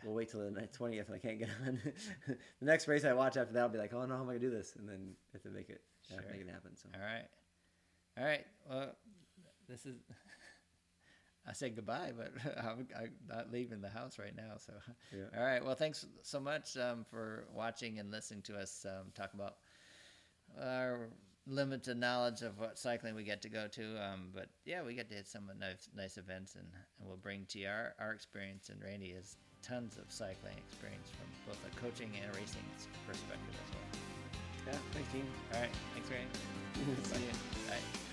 Speaker 2: will wait till the 20th and I can't get on. The next race I watch after that, I'll be like, oh no, how am I gonna do this? And then have to make it happen. So
Speaker 1: all right. Well, this is. I said goodbye, but I'm not leaving the house right now. So, all right. Well, thanks so much for watching and listening to us talk about our limited knowledge of what cycling we get to go to. But yeah, we get to hit some nice events, and we'll bring to you our experience. And Randy has tons of cycling experience from both a coaching and a racing perspective as well.
Speaker 2: Yeah. Thanks, team.
Speaker 1: All right. Thanks, Randy. See you. Bye.